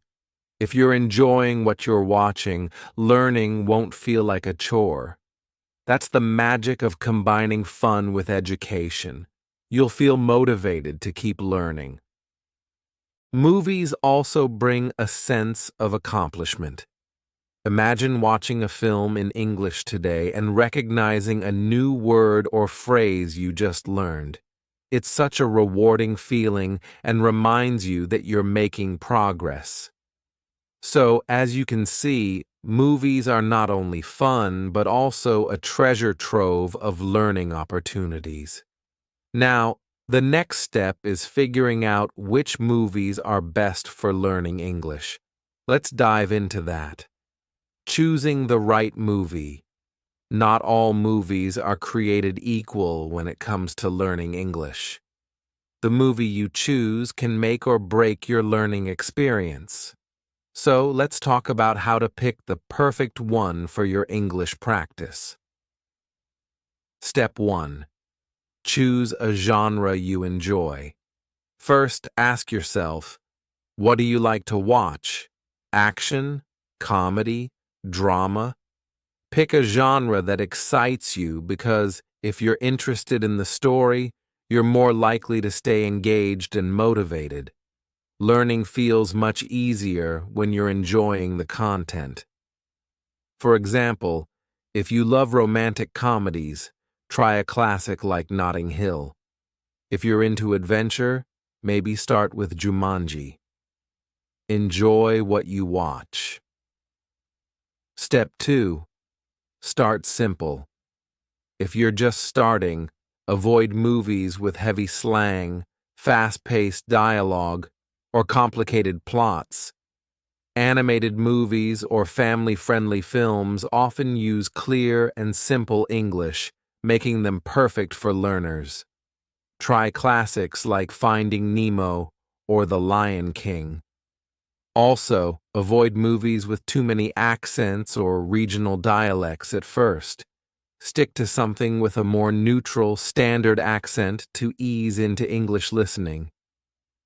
If you're enjoying what you're watching, learning won't feel like a chore. That's the magic of combining fun with education. You'll feel motivated to keep learning. Movies also bring a sense of accomplishment. Imagine watching a film in English today and recognizing a new word or phrase you just learned. It's such a rewarding feeling and reminds you that you're making progress. So, as you can see, movies are not only fun, but also a treasure trove of learning opportunities. Now, the next step is figuring out which movies are best for learning English. Let's dive into that. Choosing the right movie. Not all movies are created equal when it comes to learning English. The movie you choose can make or break your learning experience. So let's talk about how to pick the perfect one for your English practice. Step 1. Choose a genre you enjoy. First, ask yourself, what do you like to watch? Action, comedy, drama? Pick a genre that excites you because if you're interested in the story, you're more likely to stay engaged and motivated. Learning feels much easier when you're enjoying the content. For example, if you love romantic comedies, try a classic like Notting Hill. If you're into adventure, maybe start with Jumanji. Enjoy what you watch. Step 2. Start simple. If you're just starting, avoid movies with heavy slang, fast-paced dialogue, or complicated plots. Animated movies or family-friendly films often use clear and simple English, making them perfect for learners. Try classics like Finding Nemo or The Lion King. Also, avoid movies with too many accents or regional dialects at first. Stick to something with a more neutral, standard accent to ease into English listening.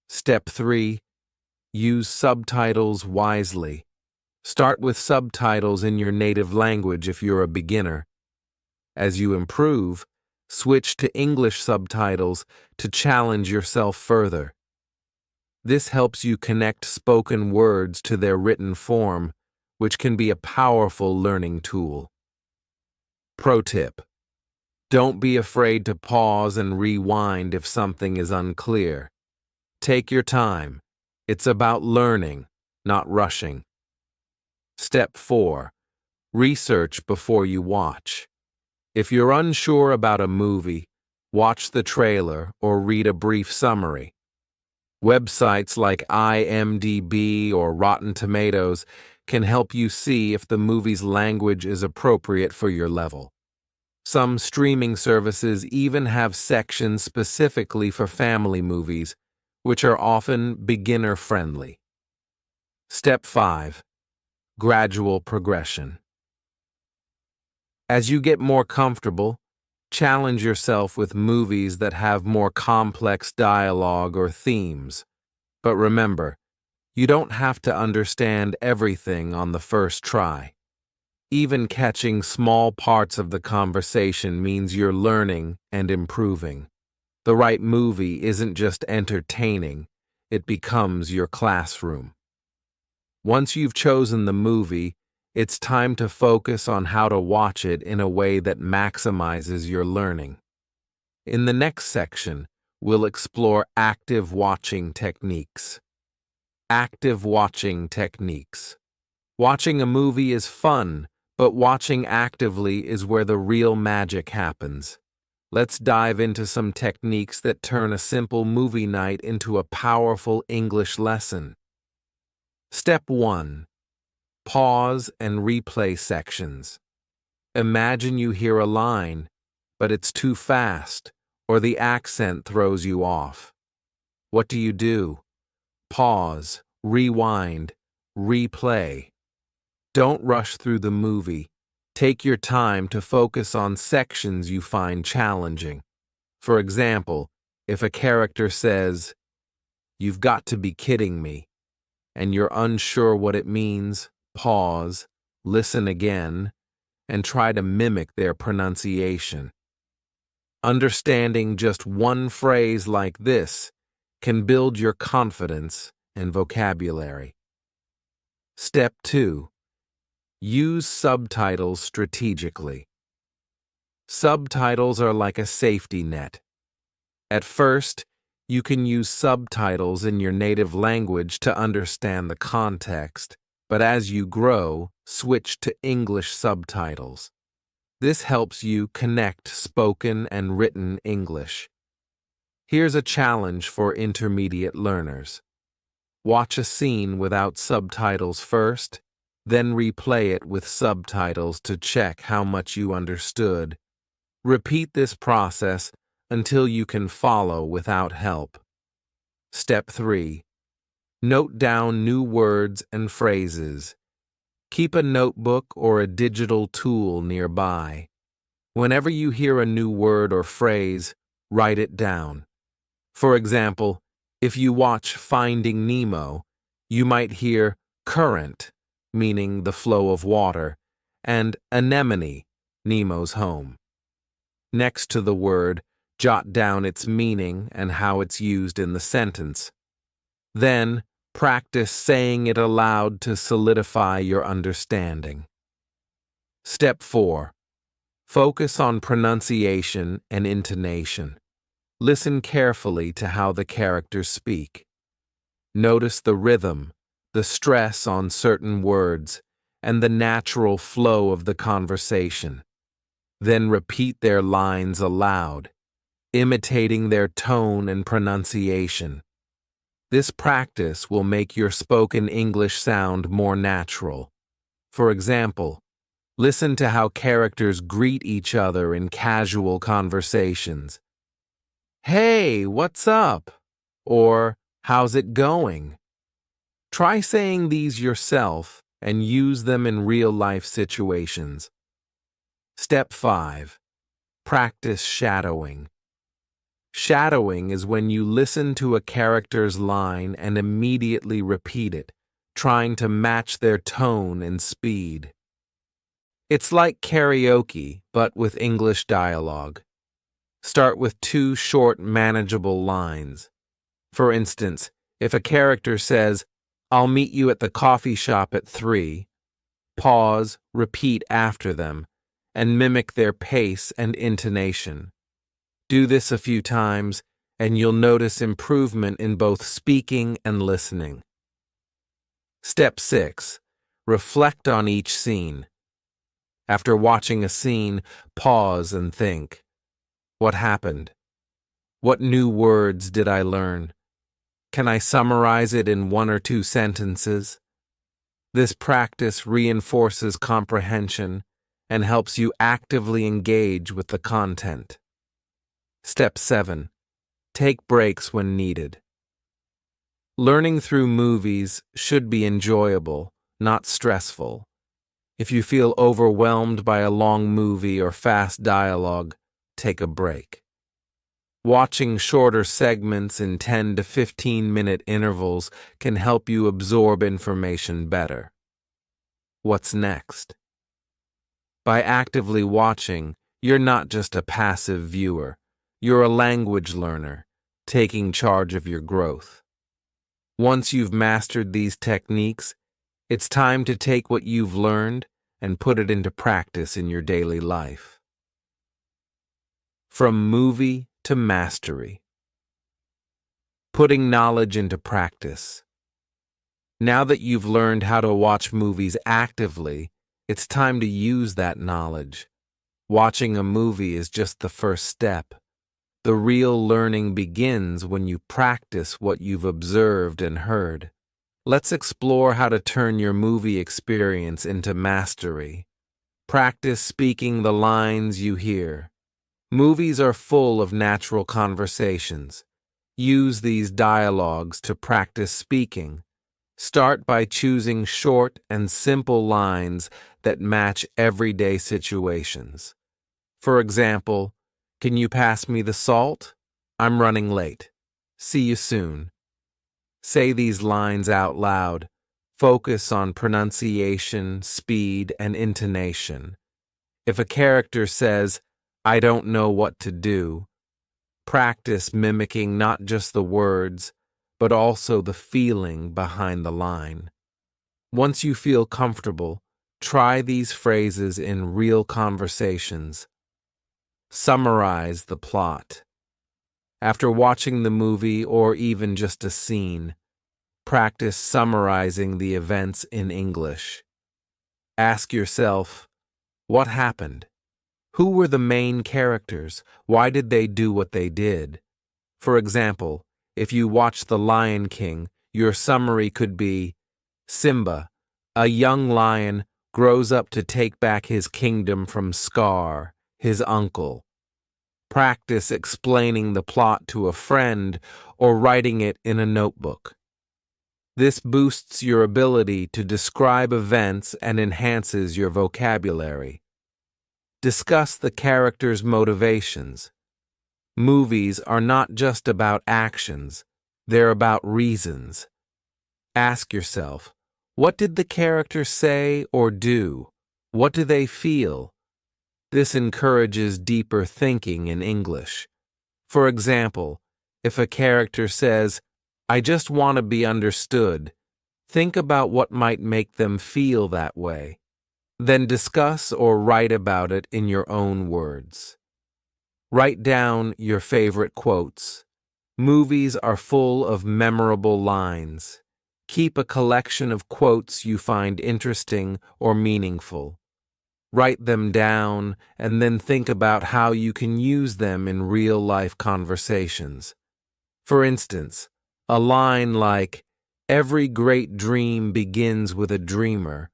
Step 3. Use subtitles wisely. Start with subtitles in your native language if you're a beginner. As you improve, switch to English subtitles to challenge yourself further. This helps you connect spoken words to their written form, which can be a powerful learning tool. Pro tip: don't be afraid to pause and rewind if something is unclear. Take your time. It's about learning, not rushing. Step 4. Research before you watch. If you're unsure about a movie, watch the trailer or read a brief summary. Websites like IMDb or Rotten Tomatoes can help you see if the movie's language is appropriate for your level. Some streaming services even have sections specifically for family movies, which are often beginner-friendly. Step 5. Gradual progression. As you get more comfortable, challenge yourself with movies that have more complex dialogue or themes. But remember, you don't have to understand everything on the first try. Even catching small parts of the conversation means you're learning and improving. The right movie isn't just entertaining, it becomes your classroom. Once you've chosen the movie, it's time to focus on how to watch it in a way that maximizes your learning. In the next section, we'll explore active watching techniques. Active watching techniques. Watching a movie is fun, but watching actively is where the real magic happens. Let's dive into some techniques that turn a simple movie night into a powerful English lesson. Step 1. Pause and replay sections. Imagine you hear a line, but it's too fast, or the accent throws you off. What do? Pause, rewind, replay. Don't rush through the movie. Take your time to focus on sections you find challenging. For example, if a character says, "You've got to be kidding me," and you're unsure what it means, pause, listen again, and try to mimic their pronunciation. Understanding just one phrase like this can build your confidence and vocabulary. Step 2. Use subtitles strategically. Subtitles are like a safety net. At first, you can use subtitles in your native language to understand the context, but as you grow, switch to English subtitles. This helps you connect spoken and written English. Here's a challenge for intermediate learners. Watch a scene without subtitles first, then replay it with subtitles to check how much you understood. Repeat this process until you can follow without help. Step 3. Note down new words and phrases. Keep a notebook or a digital tool nearby. Whenever you hear a new word or phrase, write it down. For example, if you watch Finding Nemo, you might hear current, meaning the flow of water, and anemone, Nemo's home. Next to the word, jot down its meaning and how it's used in the sentence. Then, practice saying it aloud to solidify your understanding. Step 4. Focus on pronunciation and intonation. Listen carefully to how the characters speak. Notice the rhythm, the stress on certain words, and the natural flow of the conversation. Then repeat their lines aloud, imitating their tone and pronunciation. This practice will make your spoken English sound more natural. For example, listen to how characters greet each other in casual conversations. "Hey, what's up?" Or, "How's it going?" Try saying these yourself and use them in real-life situations. Step 5. Practice shadowing. Shadowing is when you listen to a character's line and immediately repeat it, trying to match their tone and speed. It's like karaoke, but with English dialogue. Start with 2 short, manageable lines. For instance, if a character says, "I'll meet you at the coffee shop at 3, pause, repeat after them, and mimic their pace and intonation. Do this a few times, and you'll notice improvement in both speaking and listening. Step 6. Reflect on each scene. After watching a scene, pause and think. What happened? What new words did I learn? Can I summarize it in 1 or 2 sentences? This practice reinforces comprehension and helps you actively engage with the content. Step 7. Take breaks when needed. Learning through movies should be enjoyable, not stressful. If you feel overwhelmed by a long movie or fast dialogue, take a break. Watching shorter segments in 10 to 15-minute intervals can help you absorb information better. What's next? By actively watching, you're not just a passive viewer. You're a language learner, taking charge of your growth. Once you've mastered these techniques, it's time to take what you've learned and put it into practice in your daily life. From movie to mastery. Putting knowledge into practice. Now that you've learned how to watch movies actively, it's time to use that knowledge. Watching a movie is just the first step. The real learning begins when you practice what you've observed and heard. Let's explore how to turn your movie experience into mastery. Practice speaking the lines you hear. Movies are full of natural conversations. Use these dialogues to practice speaking. Start by choosing short and simple lines that match everyday situations. For example, "Can you pass me the salt? I'm running late. See you soon." Say these lines out loud. Focus on pronunciation, speed, and intonation. If a character says, "I don't know what to do," practice mimicking not just the words, but also the feeling behind the line. Once you feel comfortable, try these phrases in real conversations. Summarize the plot. After watching the movie or even just a scene, practice summarizing the events in English. Ask yourself, what happened? Who were the main characters? Why did they do what they did? For example, if you watch The Lion King, your summary could be, Simba, a young lion, grows up to take back his kingdom from Scar, his uncle. Practice explaining the plot to a friend or writing it in a notebook. This boosts your ability to describe events and enhances your vocabulary. Discuss the character's motivations. Movies are not just about actions, they're about reasons. Ask yourself, what did the character say or do? What do they feel? This encourages deeper thinking in English. For example, if a character says, "I just want to be understood," think about what might make them feel that way. Then discuss or write about it in your own words. Write down your favorite quotes. Movies are full of memorable lines. Keep a collection of quotes you find interesting or meaningful. Write them down and then think about how you can use them in real-life conversations. For instance, a line like, "Every great dream begins with a dreamer,"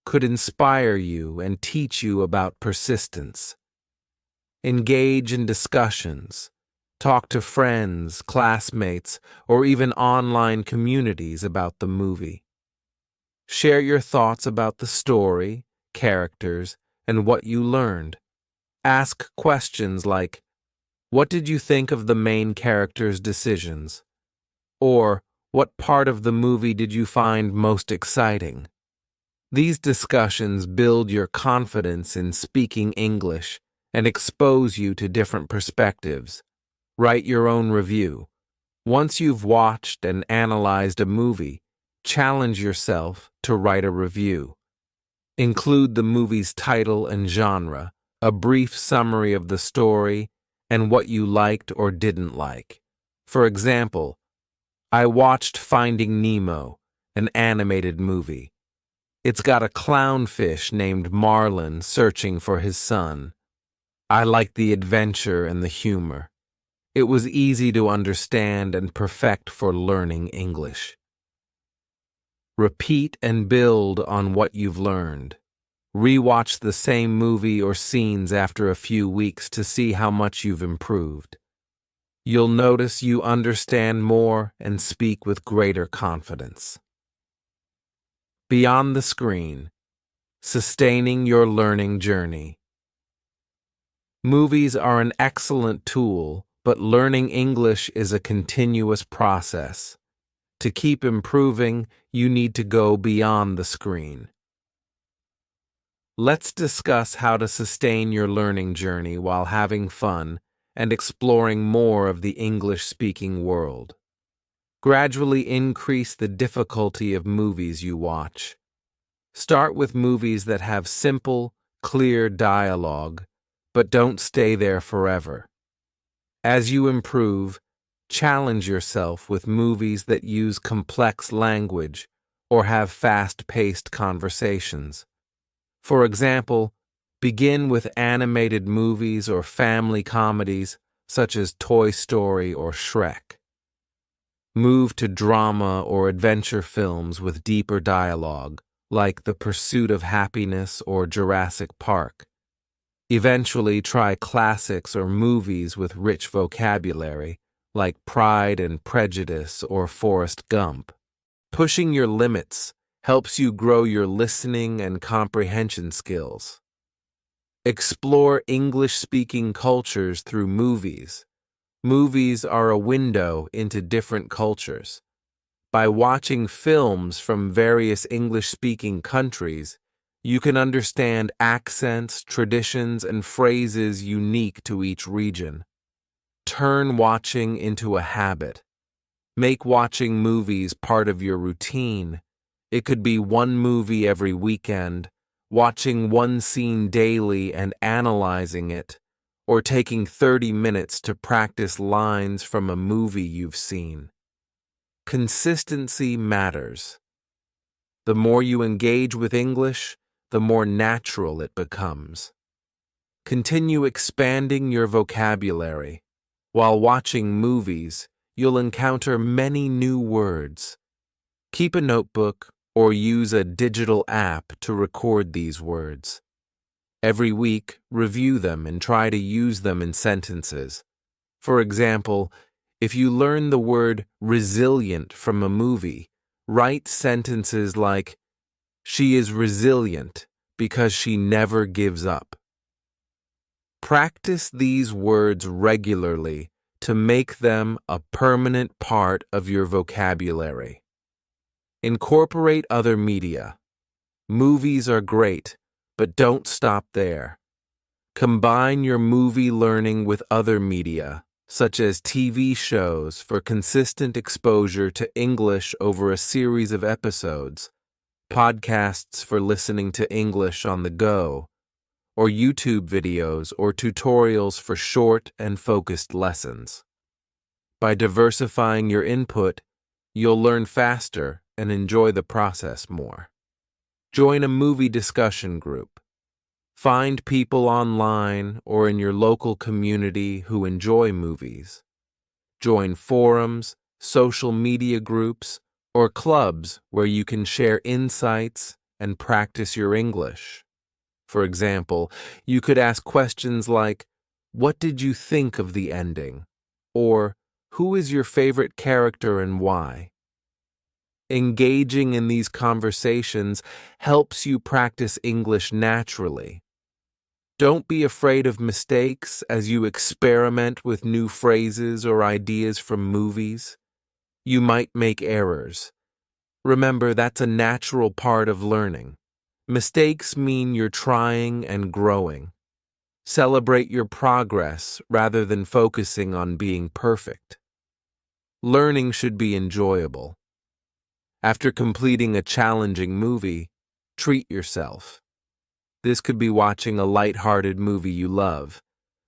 could inspire you and teach you about persistence. Engage in discussions. Talk to friends, classmates, or even online communities about the movie. Share your thoughts about the story, characters, and what you learned. Ask questions like, "What did you think of the main character's decisions?" Or, "What part of the movie did you find most exciting?" These discussions build your confidence in speaking English and expose you to different perspectives. Write your own review. Once you've watched and analyzed a movie, challenge yourself to write a review. Include the movie's title and genre, a brief summary of the story, and what you liked or didn't like. For example, I watched Finding Nemo, an animated movie. It's got a clownfish named Marlin searching for his son. I liked the adventure and the humor. It was easy to understand and perfect for learning English. Repeat and build on what you've learned. Rewatch the same movie or scenes after a few weeks to see how much you've improved. You'll notice you understand more and speak with greater confidence. Beyond the screen, sustaining your learning journey. Movies are an excellent tool, but learning English is a continuous process. To keep improving, you need to go beyond the screen. Let's discuss how to sustain your learning journey while having fun and exploring more of the English-speaking world. Gradually increase the difficulty of movies you watch. Start with movies that have simple, clear dialogue, but don't stay there forever. As you improve, challenge yourself with movies that use complex language or have fast-paced conversations. For example, begin with animated movies or family comedies such as Toy Story or Shrek. Move to drama or adventure films with deeper dialogue, like The Pursuit of Happiness or Jurassic Park. Eventually, try classics or movies with rich vocabulary, like Pride and Prejudice or Forrest Gump. Pushing your limits helps you grow your listening and comprehension skills. Explore English-speaking cultures through movies. Movies are a window into different cultures. By watching films from various English-speaking countries, you can understand accents, traditions, and phrases unique to each region. Turn watching into a habit. Make watching movies part of your routine. It could be one movie every weekend, watching one scene daily and analyzing it, or taking 30 minutes to practice lines from a movie you've seen. Consistency matters. The more you engage with English, the more natural it becomes. Continue expanding your vocabulary. While watching movies, you'll encounter many new words. Keep a notebook or use a digital app to record these words. Every week, review them and try to use them in sentences. For example, if you learn the word resilient from a movie, write sentences like, "She is resilient because she never gives up." Practice these words regularly to make them a permanent part of your vocabulary. Incorporate other media. Movies are great, but don't stop there. Combine your movie learning with other media, such as TV shows, for consistent exposure to English over a series of episodes, podcasts for listening to English on the go, or YouTube videos or tutorials for short and focused lessons. By diversifying your input, you'll learn faster and enjoy the process more. Join a movie discussion group. Find people online or in your local community who enjoy movies. Join forums, social media groups, or clubs where you can share insights and practice your English. For example, you could ask questions like, "What did you think of the ending?" Or, "Who is your favorite character and why?" Engaging in these conversations helps you practice English naturally. Don't be afraid of mistakes as you experiment with new phrases or ideas from movies. You might make errors. Remember, that's a natural part of learning. Mistakes mean you're trying and growing. Celebrate your progress rather than focusing on being perfect. Learning should be enjoyable. After completing a challenging movie, treat yourself. This could be watching a light-hearted movie you love,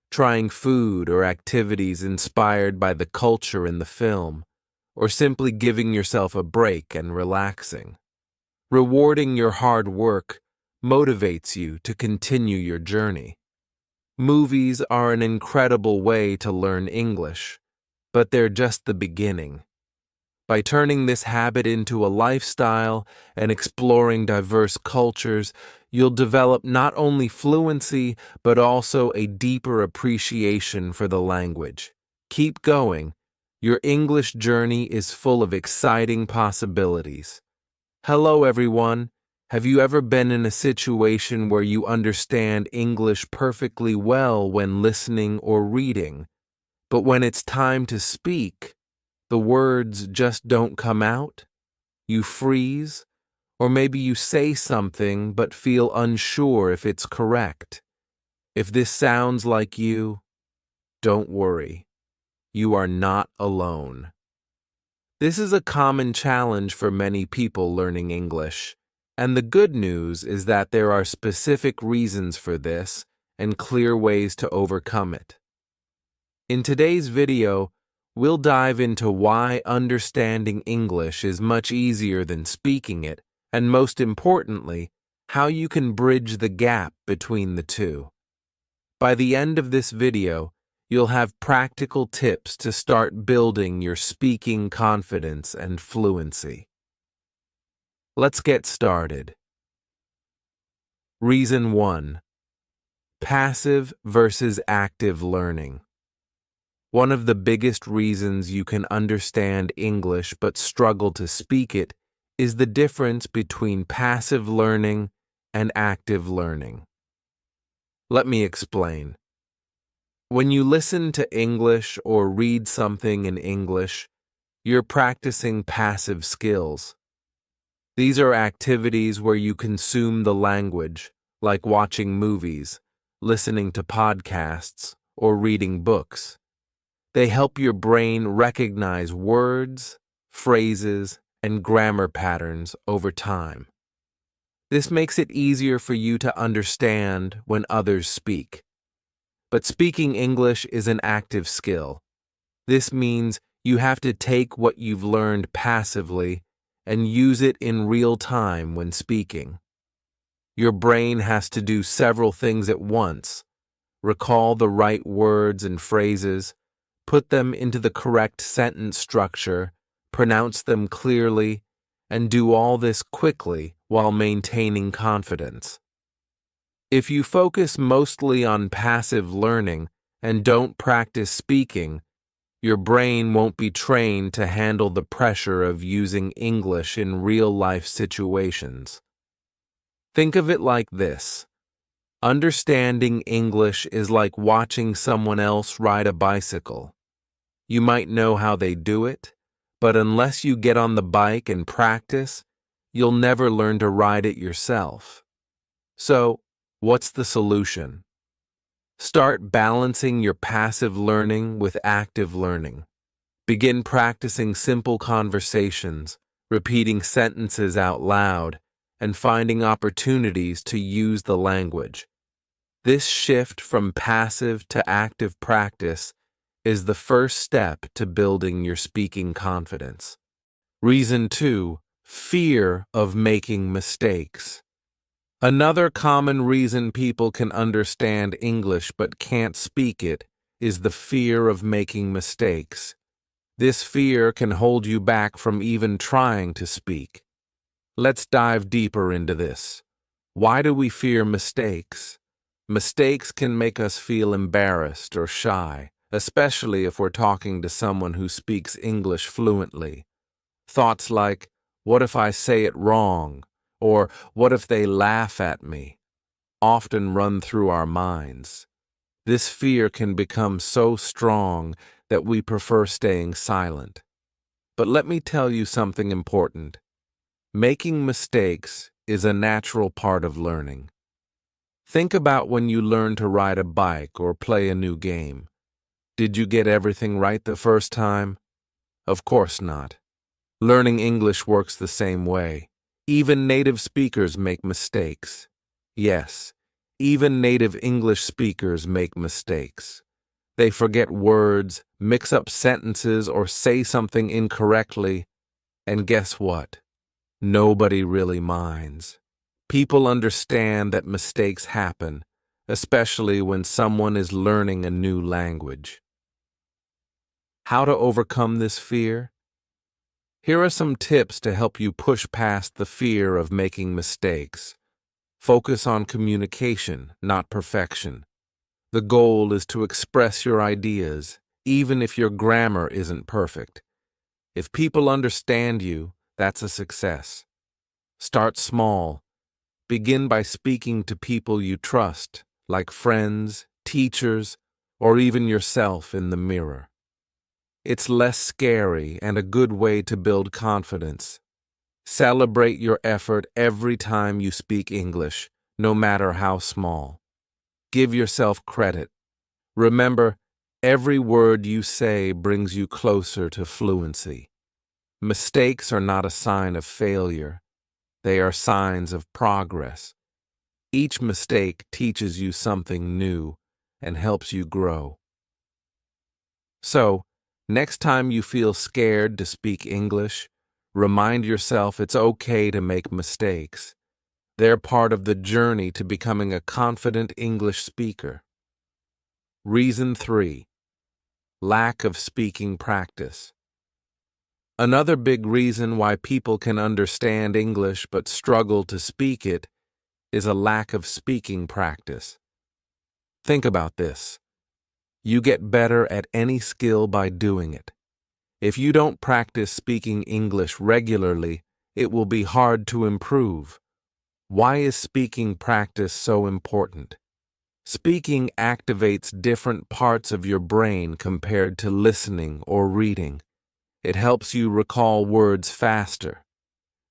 trying food or activities inspired by the culture in the film, or simply giving yourself a break and relaxing. Rewarding your hard work motivates you to continue your journey. Movies are an incredible way to learn English, but they're just the beginning. By turning this habit into a lifestyle and exploring diverse cultures, you'll develop not only fluency, but also a deeper appreciation for the language. Keep going. Your English journey is full of exciting possibilities. Hello, everyone. Have you ever been in a situation where you understand English perfectly well when listening or reading, but when it's time to speak, the words just don't come out? You freeze, or maybe you say something but feel unsure if it's correct. If this sounds like you, don't worry. You are not alone. This is a common challenge for many people learning English, and the good news is that there are specific reasons for this and clear ways to overcome it. In today's video, we'll dive into why understanding English is much easier than speaking it, and most importantly, how you can bridge the gap between the two. By the end of this video, you'll have practical tips to start building your speaking confidence and fluency. Let's get started. Reason 1. Passive versus active learning. One of the biggest reasons you can understand English but struggle to speak it is the difference between passive learning and active learning. Let me explain. When you listen to English or read something in English, you're practicing passive skills. These are activities where you consume the language, like watching movies, listening to podcasts, or reading books. They help your brain recognize words, phrases, and grammar patterns over time. This makes it easier for you to understand when others speak. But speaking English is an active skill. This means you have to take what you've learned passively and use it in real time when speaking. Your brain has to do several things at once: recall the right words and phrases, put them into the correct sentence structure, pronounce them clearly, and do all this quickly while maintaining confidence. If you focus mostly on passive learning and don't practice speaking, your brain won't be trained to handle the pressure of using English in real-life situations. Think of it like this. Understanding English is like watching someone else ride a bicycle. You might know how they do it, but unless you get on the bike and practice, you'll never learn to ride it yourself. So, what's the solution? Start balancing your passive learning with active learning. Begin practicing simple conversations, repeating sentences out loud, and finding opportunities to use the language. This shift from passive to active practice is the first step to building your speaking confidence. Reason 2: fear of making mistakes. Another common reason people can understand English but can't speak it is the fear of making mistakes. This fear can hold you back from even trying to speak. Let's dive deeper into this. Why do we fear mistakes? Mistakes can make us feel embarrassed or shy, especially if we're talking to someone who speaks English fluently. Thoughts like, what if I say it wrong? Or what if they laugh at me? Often run through our minds. This fear can become so strong that we prefer staying silent. But let me tell you something important. Making mistakes is a natural part of learning. Think about when you learn to ride a bike or play a new game. Did you get everything right the first time? Of course not. Learning English works the same way. Even native speakers make mistakes. Yes, even native English speakers make mistakes. They forget words, mix up sentences, or say something incorrectly. And guess what? Nobody really minds. People understand that mistakes happen, especially when someone is learning a new language. How to overcome this fear? Here are some tips to help you push past the fear of making mistakes. Focus on communication, not perfection. The goal is to express your ideas, even if your grammar isn't perfect. If people understand you, that's a success. Start small. Begin by speaking to people you trust, like friends, teachers, or even yourself in the mirror. It's less scary and a good way to build confidence. Celebrate your effort every time you speak English, no matter how small. Give yourself credit. Remember, every word you say brings you closer to fluency. Mistakes are not a sign of failure. They are signs of progress. Each mistake teaches you something new and helps you grow. So, next time you feel scared to speak English, remind yourself it's okay to make mistakes. They're part of the journey to becoming a confident English speaker. Reason 3: lack of speaking practice. Another big reason why people can understand English but struggle to speak it is a lack of speaking practice. Think about this. You get better at any skill by doing it. If you don't practice speaking English regularly, it will be hard to improve. Why is speaking practice so important? Speaking activates different parts of your brain compared to listening or reading. It helps you recall words faster.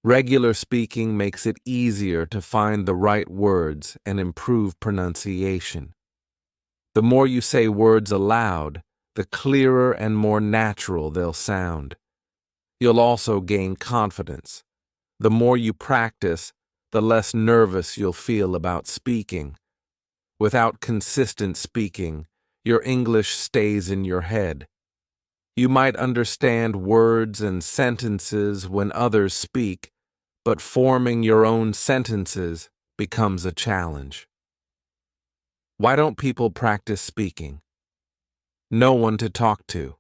Regular speaking makes it easier to find the right words and improve pronunciation. The more you say words aloud, the clearer and more natural they'll sound. You'll also gain confidence. The more you practice, the less nervous you'll feel about speaking. Without consistent speaking, your English stays in your head. You might understand words and sentences when others speak, but forming your own sentences becomes a challenge. Why don't people practice speaking? No one to talk to.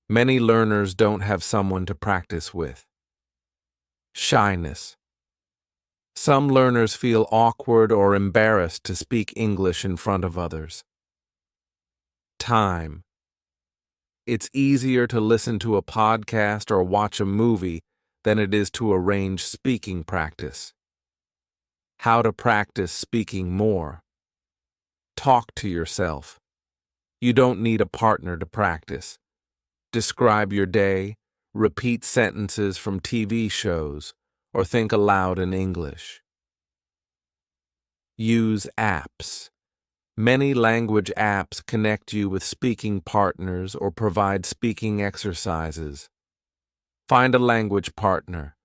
Many learners don't have someone to practice with. Shyness. Some learners feel awkward or embarrassed to speak English in front of others. Time. It's easier to listen to a podcast or watch a movie than it is to arrange speaking practice. How to practice speaking more. Talk to yourself. You don't need a partner to practice. Describe your day, repeat sentences from TV shows, or think aloud in English. Use apps. Many language apps connect you with speaking partners or provide speaking exercises. Find a language partner,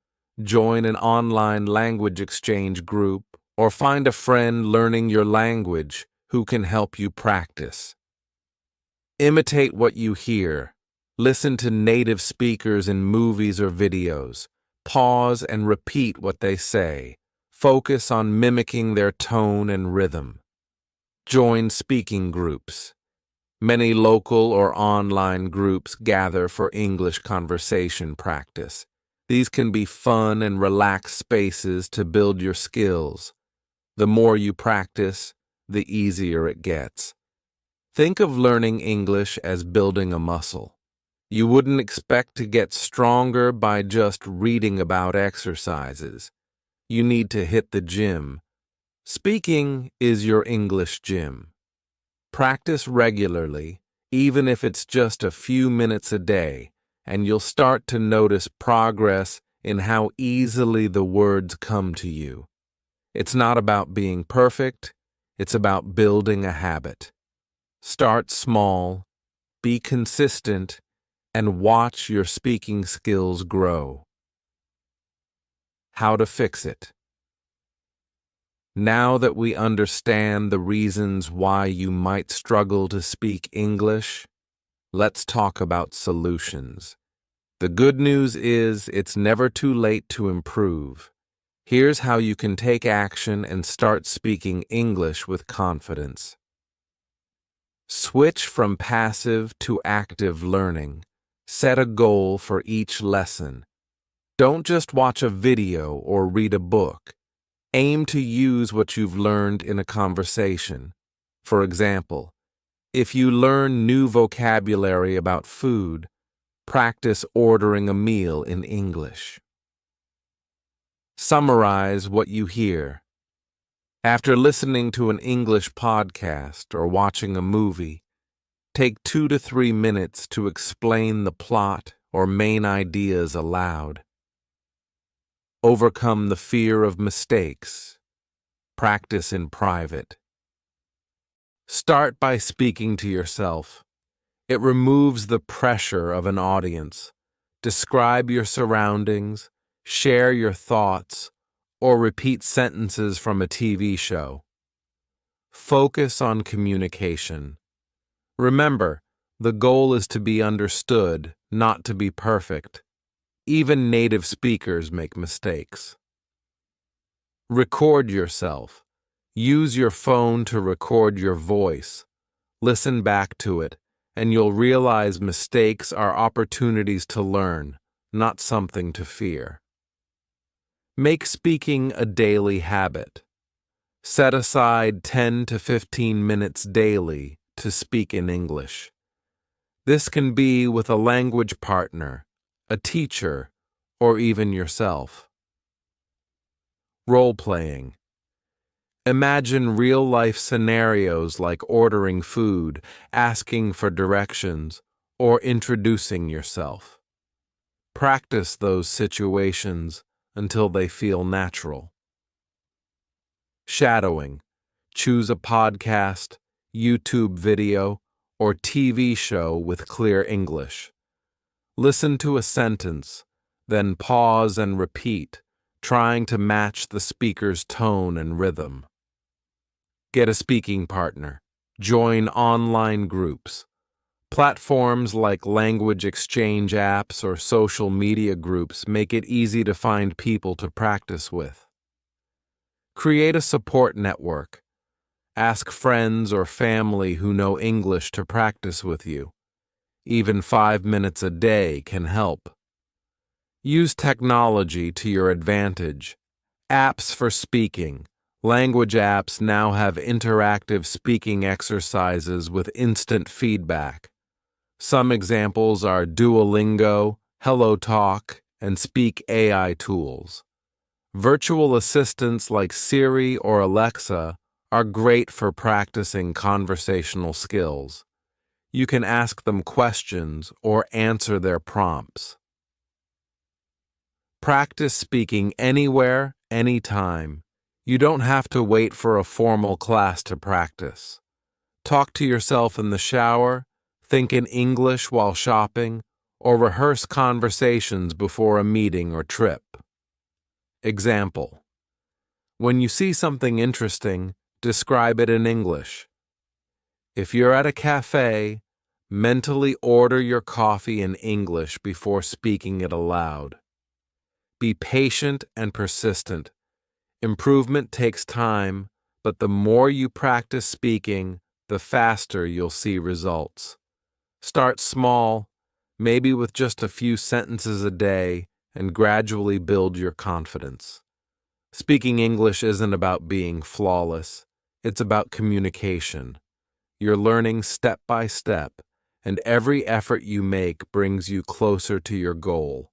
join an online language exchange group, or find a friend learning your language who can help you practice. Imitate what you hear. Listen to native speakers in movies or videos. Pause and repeat what they say. Focus on mimicking their tone and rhythm. Join speaking groups. Many local or online groups gather for English conversation practice. These can be fun and relaxed spaces to build your skills. The more you practice, the easier it gets. Think of learning English as building a muscle. You wouldn't expect to get stronger by just reading about exercises. You need to hit the gym. Speaking is your English gym. Practice regularly, even if it's just a few minutes a day, and you'll start to notice progress in how easily the words come to you. It's not about being perfect, it's about building a habit. Start small, be consistent, and watch your speaking skills grow. How to fix it. Now that we understand the reasons why you might struggle to speak English, let's talk about solutions. The good news is it's never too late to improve. Here's how you can take action and start speaking English with confidence. Switch from passive to active learning. Set a goal for each lesson. Don't just watch a video or read a book. Aim to use what you've learned in a conversation. For example, if you learn new vocabulary about food, practice ordering a meal in English. Summarize what you hear. After listening to an English podcast or watching a movie, take 2 to 3 minutes to explain the plot or main ideas aloud. Overcome the fear of mistakes. Practice in private. Start by speaking to yourself. It removes the pressure of an audience. Describe your surroundings, share your thoughts, or repeat sentences from a TV show. Focus on communication. Remember, the goal is to be understood, not to be perfect. Even native speakers make mistakes. Record yourself. Use your phone to record your voice. Listen back to it, and you'll realize mistakes are opportunities to learn, not something to fear. Make speaking a daily habit. Set aside 10 to 15 minutes daily to speak in English. This can be with a language partner, a teacher, or even yourself. Role-playing. Imagine real-life scenarios like ordering food, asking for directions, or introducing yourself. Practice those situations until they feel natural. Shadowing. Choose a podcast, YouTube video, or TV show with clear English. Listen to a sentence, then pause and repeat, trying to match the speaker's tone and rhythm. Get a speaking partner. Join online groups. Platforms like language exchange apps or social media groups make it easy to find people to practice with. Create a support network. Ask friends or family who know English to practice with you. Even 5 minutes a day can help. Use technology to your advantage. Apps for speaking. Language apps now have interactive speaking exercises with instant feedback. Some examples are Duolingo, HelloTalk, and Speak AI tools. Virtual assistants like Siri or Alexa are great for practicing conversational skills. You can ask them questions or answer their prompts. Practice speaking anywhere, anytime. You don't have to wait for a formal class to practice. Talk to yourself in the shower, think in English while shopping, or rehearse conversations before a meeting or trip. Example: when you see something interesting, describe it in English. If you're at a cafe, mentally order your coffee in English before speaking it aloud. Be patient and persistent. Improvement takes time, but the more you practice speaking, the faster you'll see results. Start small, maybe with just a few sentences a day, and gradually build your confidence. Speaking English isn't about being flawless. It's about communication. You're learning step by step, and every effort you make brings you closer to your goal.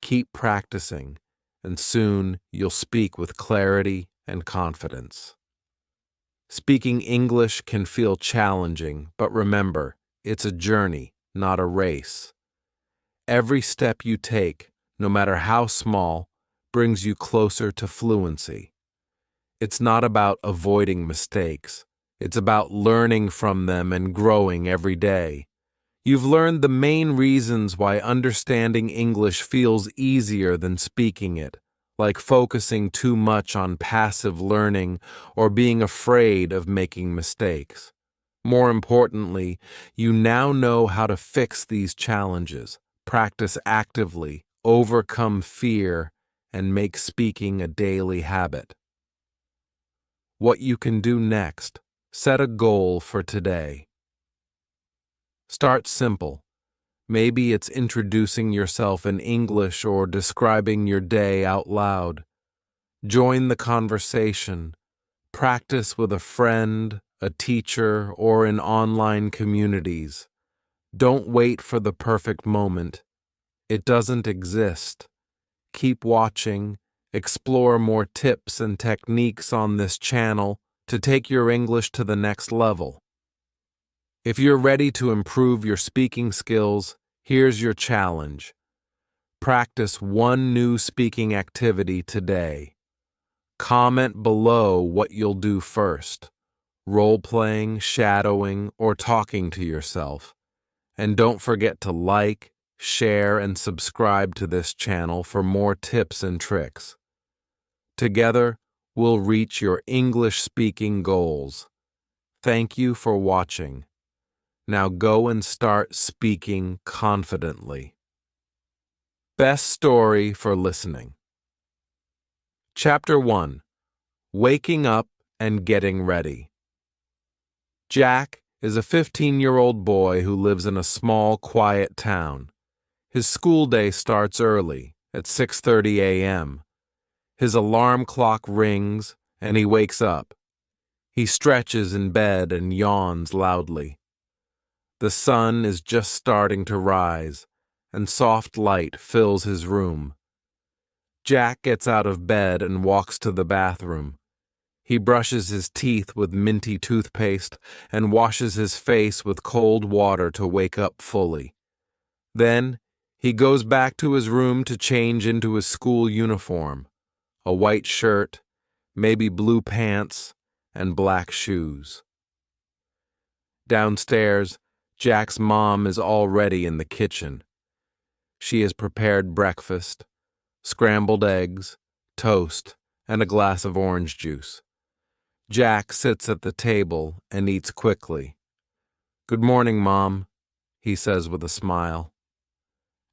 Keep practicing, and soon you'll speak with clarity and confidence. Speaking English can feel challenging, but remember, it's a journey, not a race. Every step you take, no matter how small, brings you closer to fluency. It's not about avoiding mistakes. It's about learning from them and growing every day. You've learned the main reasons why understanding English feels easier than speaking it, like focusing too much on passive learning or being afraid of making mistakes. More importantly, you now know how to fix these challenges, practice actively, overcome fear, and make speaking a daily habit. What you can do next: set a goal for today. Start simple. Maybe it's introducing yourself in English or describing your day out loud. Join the conversation. Practice with a friend, a teacher, or in online communities. Don't wait for the perfect moment. It doesn't exist. Keep watching. Explore more tips and techniques on this channel to take your English to the next level. If you're ready to improve your speaking skills, here's your challenge. Practice one new speaking activity today. Comment below what you'll do first: role-playing, shadowing, or talking to yourself. And don't forget to like, share, and subscribe to this channel for more tips and tricks. Together, we'll reach your English speaking goals. Thank you for watching. Now go and start speaking confidently. Best story for listening. Chapter 1. Waking up and getting ready. Jack is a 15-year-old boy who lives in a small, quiet town. His school day starts early, at 6:30 a.m. His alarm clock rings, and he wakes up. He stretches in bed and yawns loudly. The sun is just starting to rise, and soft light fills his room. Jack gets out of bed and walks to the bathroom. He brushes his teeth with minty toothpaste and washes his face with cold water to wake up fully. Then, he goes back to his room to change into his school uniform, a white shirt, maybe blue pants, and black shoes. Downstairs, Jack's mom is already in the kitchen. She has prepared breakfast, scrambled eggs, toast, and a glass of orange juice. Jack sits at the table and eats quickly. "Good morning, Mom," he says with a smile.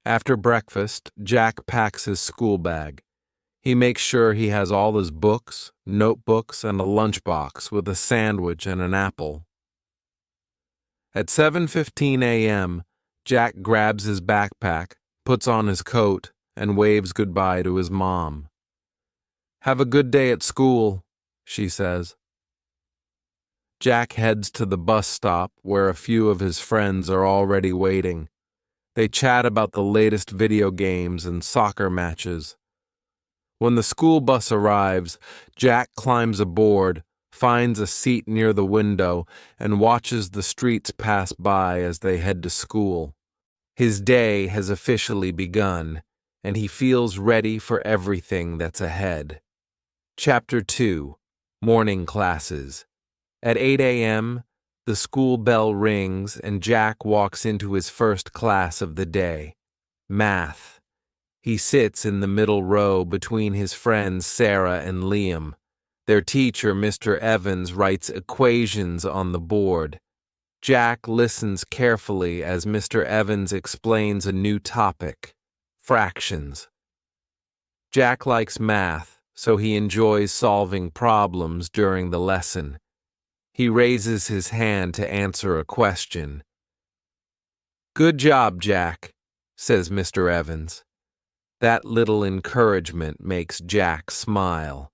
After breakfast, Jack packs his school bag. He makes sure he has all his books, notebooks, and a lunchbox with a sandwich and an apple. At 7:15 a.m., Jack grabs his backpack, puts on his coat, and waves goodbye to his mom. "Have a good day at school," she says. Jack heads to the bus stop where a few of his friends are already waiting. They chat about the latest video games and soccer matches. When the school bus arrives, Jack climbs aboard, finds a seat near the window, and watches the streets pass by as they head to school. His day has officially begun, and he feels ready for everything that's ahead. Chapter 2: Morning Classes. At 8 a.m., the school bell rings and Jack walks into his first class of the day, math. He sits in the middle row between his friends Sarah and Liam. Their teacher, Mr. Evans, writes equations on the board. Jack listens carefully as Mr. Evans explains a new topic, fractions. Jack likes math, so he enjoys solving problems during the lesson. He raises his hand to answer a question. "Good job, Jack," says Mr. Evans. That little encouragement makes Jack smile.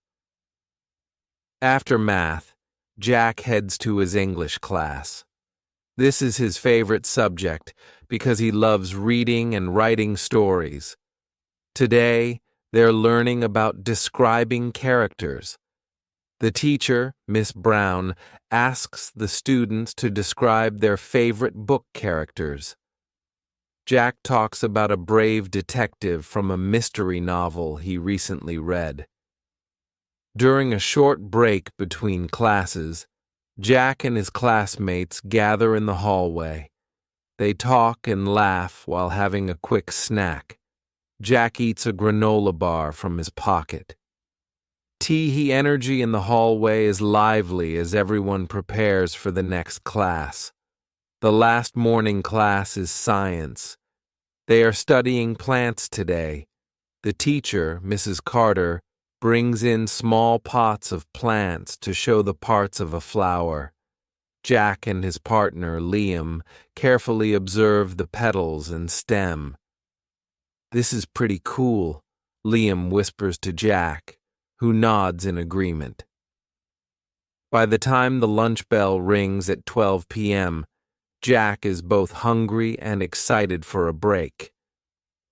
After math, Jack heads to his English class. This is his favorite subject because he loves reading and writing stories. Today, they're learning about describing characters. The teacher, Miss Brown, asks the students to describe their favorite book characters. Jack talks about a brave detective from a mystery novel he recently read. During a short break between classes, Jack and his classmates gather in the hallway. They talk and laugh while having a quick snack. Jack eats a granola bar from his pocket. Tee-hee energy in the hallway is lively as everyone prepares for the next class. The last morning class is science. They are studying plants today. The teacher, Mrs. Carter, brings in small pots of plants to show the parts of a flower. Jack and his partner, Liam, carefully observe the petals and stem. "This is pretty cool," Liam whispers to Jack, who nods in agreement. By the time the lunch bell rings at 12 p.m., Jack is both hungry and excited for a break.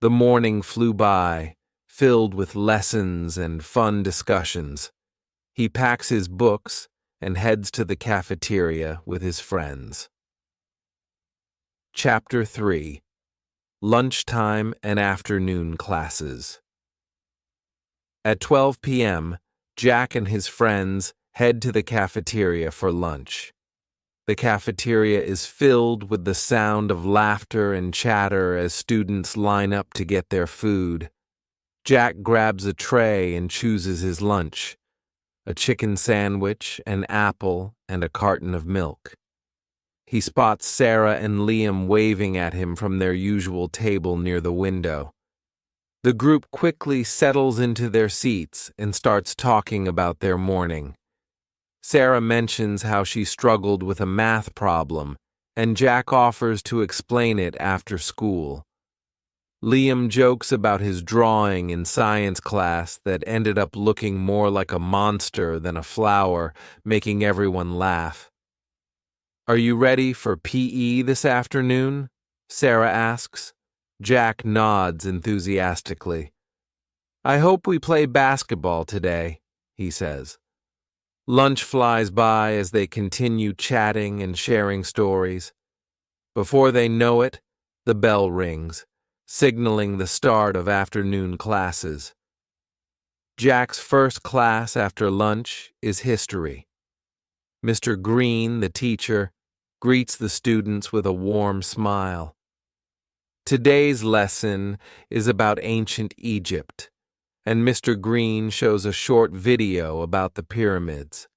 The morning flew by, filled with lessons and fun discussions. He packs his books and heads to the cafeteria with his friends. Chapter 3: Lunchtime and Afternoon Classes. At 12 p.m., Jack and his friends head to the cafeteria for lunch. The cafeteria is filled with the sound of laughter and chatter as students line up to get their food. Jack grabs a tray and chooses his lunch: a chicken sandwich, an apple, and a carton of milk. He spots Sarah and Liam waving at him from their usual table near the window. The group quickly settles into their seats and starts talking about their morning. Sarah mentions how she struggled with a math problem, and Jack offers to explain it after school. Liam jokes about his drawing in science class that ended up looking more like a monster than a flower, making everyone laugh. "Are you ready for PE this afternoon?" Sarah asks. Jack nods enthusiastically. "I hope we play basketball today," he says. Lunch flies by as they continue chatting and sharing stories. Before they know it, the bell rings, signaling the start of afternoon classes. Jack's first class after lunch is history. Mr. Green, the teacher, greets the students with a warm smile. Today's lesson is about ancient Egypt, and Mr. Green shows a short video about the pyramids.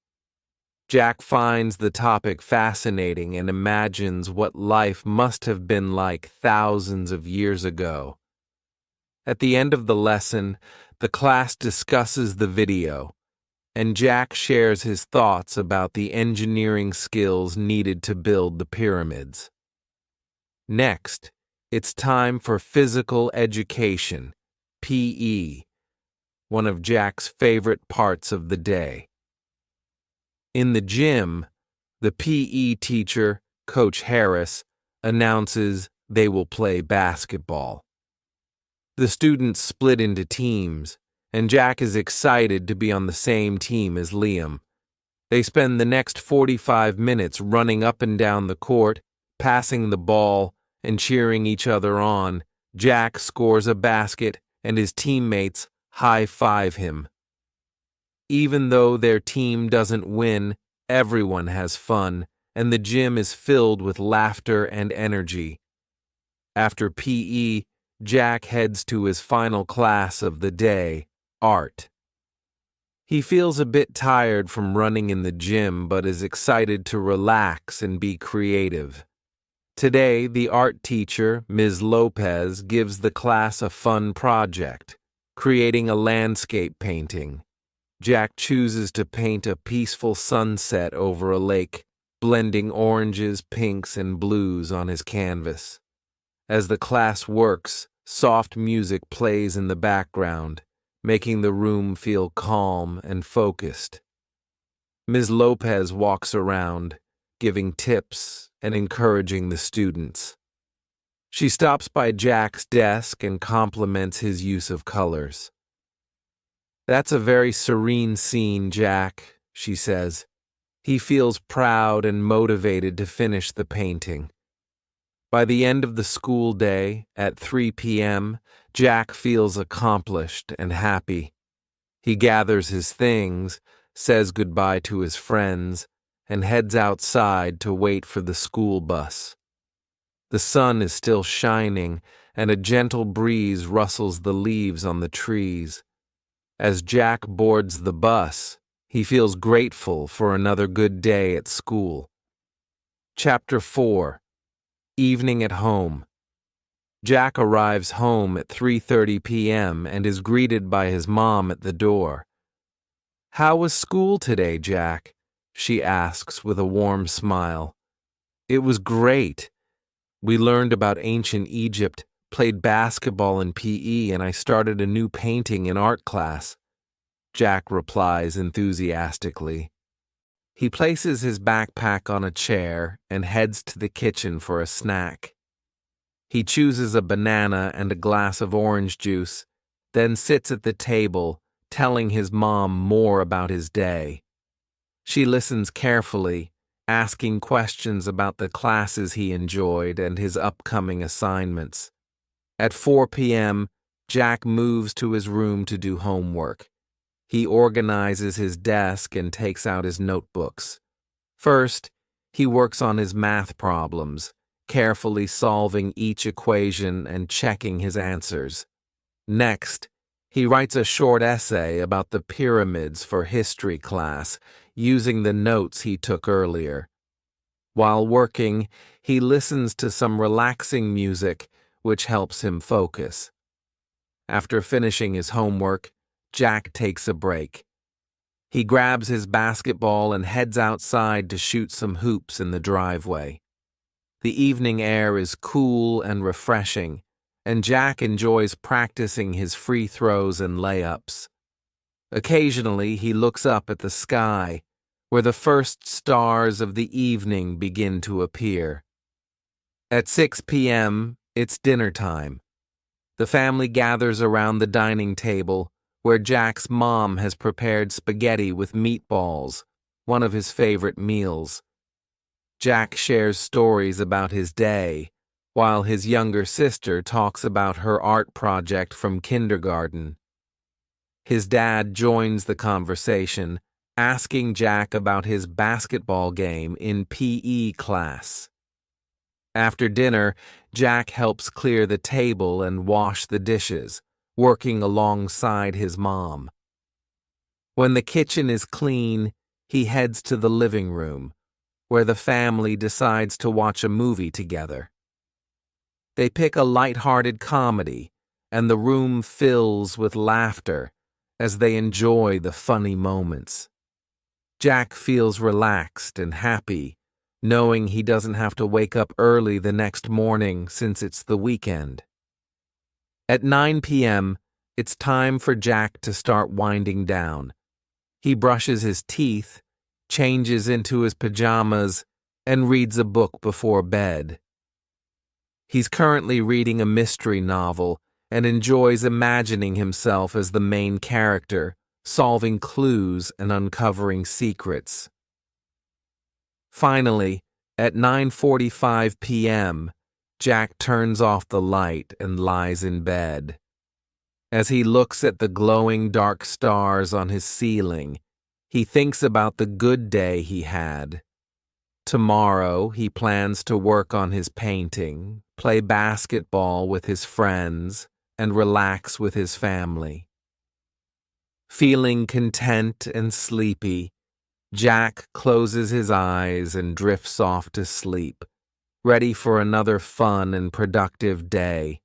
Jack finds the topic fascinating and imagines what life must have been like thousands of years ago. At the end of the lesson, the class discusses the video, and Jack shares his thoughts about the engineering skills needed to build the pyramids. Next, it's time for physical education, PE, one of Jack's favorite parts of the day. In the gym, the PE teacher, Coach Harris, announces they will play basketball. The students split into teams, and Jack is excited to be on the same team as Liam. They spend the next 45 minutes running up and down the court, passing the ball, and cheering each other on. Jack scores a basket, and his teammates high-five him. Even though their team doesn't win, everyone has fun, and the gym is filled with laughter and energy. After PE, Jack heads to his final class of the day, art. He feels a bit tired from running in the gym, but is excited to relax and be creative. Today, the art teacher, Ms. Lopez, gives the class a fun project, creating a landscape painting. Jack chooses to paint a peaceful sunset over a lake, blending oranges, pinks, and blues on his canvas. As the class works, soft music plays in the background, making the room feel calm and focused. Ms. Lopez walks around, giving tips and encouraging the students. She stops by Jack's desk and compliments his use of colors. "That's a very serene scene, Jack," she says. He feels proud and motivated to finish the painting. By the end of the school day, at 3 p.m., Jack feels accomplished and happy. He gathers his things, says goodbye to his friends, and heads outside to wait for the school bus. The sun is still shining, and a gentle breeze rustles the leaves on the trees. As Jack boards the bus, he feels grateful for another good day at school. Chapter 4. Evening at home. Jack arrives home at 3:30 p.m. and is greeted by his mom at the door. "How was school today, Jack?" she asks with a warm smile. "It was great. We learned about ancient Egypt, played basketball in PE, and I started a new painting in art class," Jack replies enthusiastically. He places his backpack on a chair and heads to the kitchen for a snack. He chooses a banana and a glass of orange juice, then sits at the table, telling his mom more about his day. She listens carefully, asking questions about the classes he enjoyed and his upcoming assignments. At 4 p.m., Jack moves to his room to do homework. He organizes his desk and takes out his notebooks. First, he works on his math problems, carefully solving each equation and checking his answers. Next, he writes a short essay about the pyramids for history class, using the notes he took earlier. While working, he listens to some relaxing music, which helps him focus. After finishing his homework, Jack takes a break. He grabs his basketball and heads outside to shoot some hoops in the driveway. The evening air is cool and refreshing, and Jack enjoys practicing his free throws and layups. Occasionally, he looks up at the sky, where the first stars of the evening begin to appear. At 6 p.m., it's dinner time. The family gathers around the dining table, where Jack's mom has prepared spaghetti with meatballs, one of his favorite meals. Jack shares stories about his day, while his younger sister talks about her art project from kindergarten. His dad joins the conversation, asking Jack about his basketball game in PE class. After dinner, Jack helps clear the table and wash the dishes, working alongside his mom. When the kitchen is clean, he heads to the living room, where the family decides to watch a movie together. They pick a light-hearted comedy, and the room fills with laughter as they enjoy the funny moments. Jack feels relaxed and happy, knowing he doesn't have to wake up early the next morning since it's the weekend. At 9 p.m., it's time for Jack to start winding down. He brushes his teeth, changes into his pajamas, and reads a book before bed. He's currently reading a mystery novel and enjoys imagining himself as the main character, solving clues and uncovering secrets. Finally, at 9:45 p.m., Jack turns off the light and lies in bed. As he looks at the glowing dark stars on his ceiling, he thinks about the good day he had. Tomorrow, he plans to work on his painting, play basketball with his friends, and relax with his family. Feeling content and sleepy, Jack closes his eyes and drifts off to sleep, ready for another fun and productive day.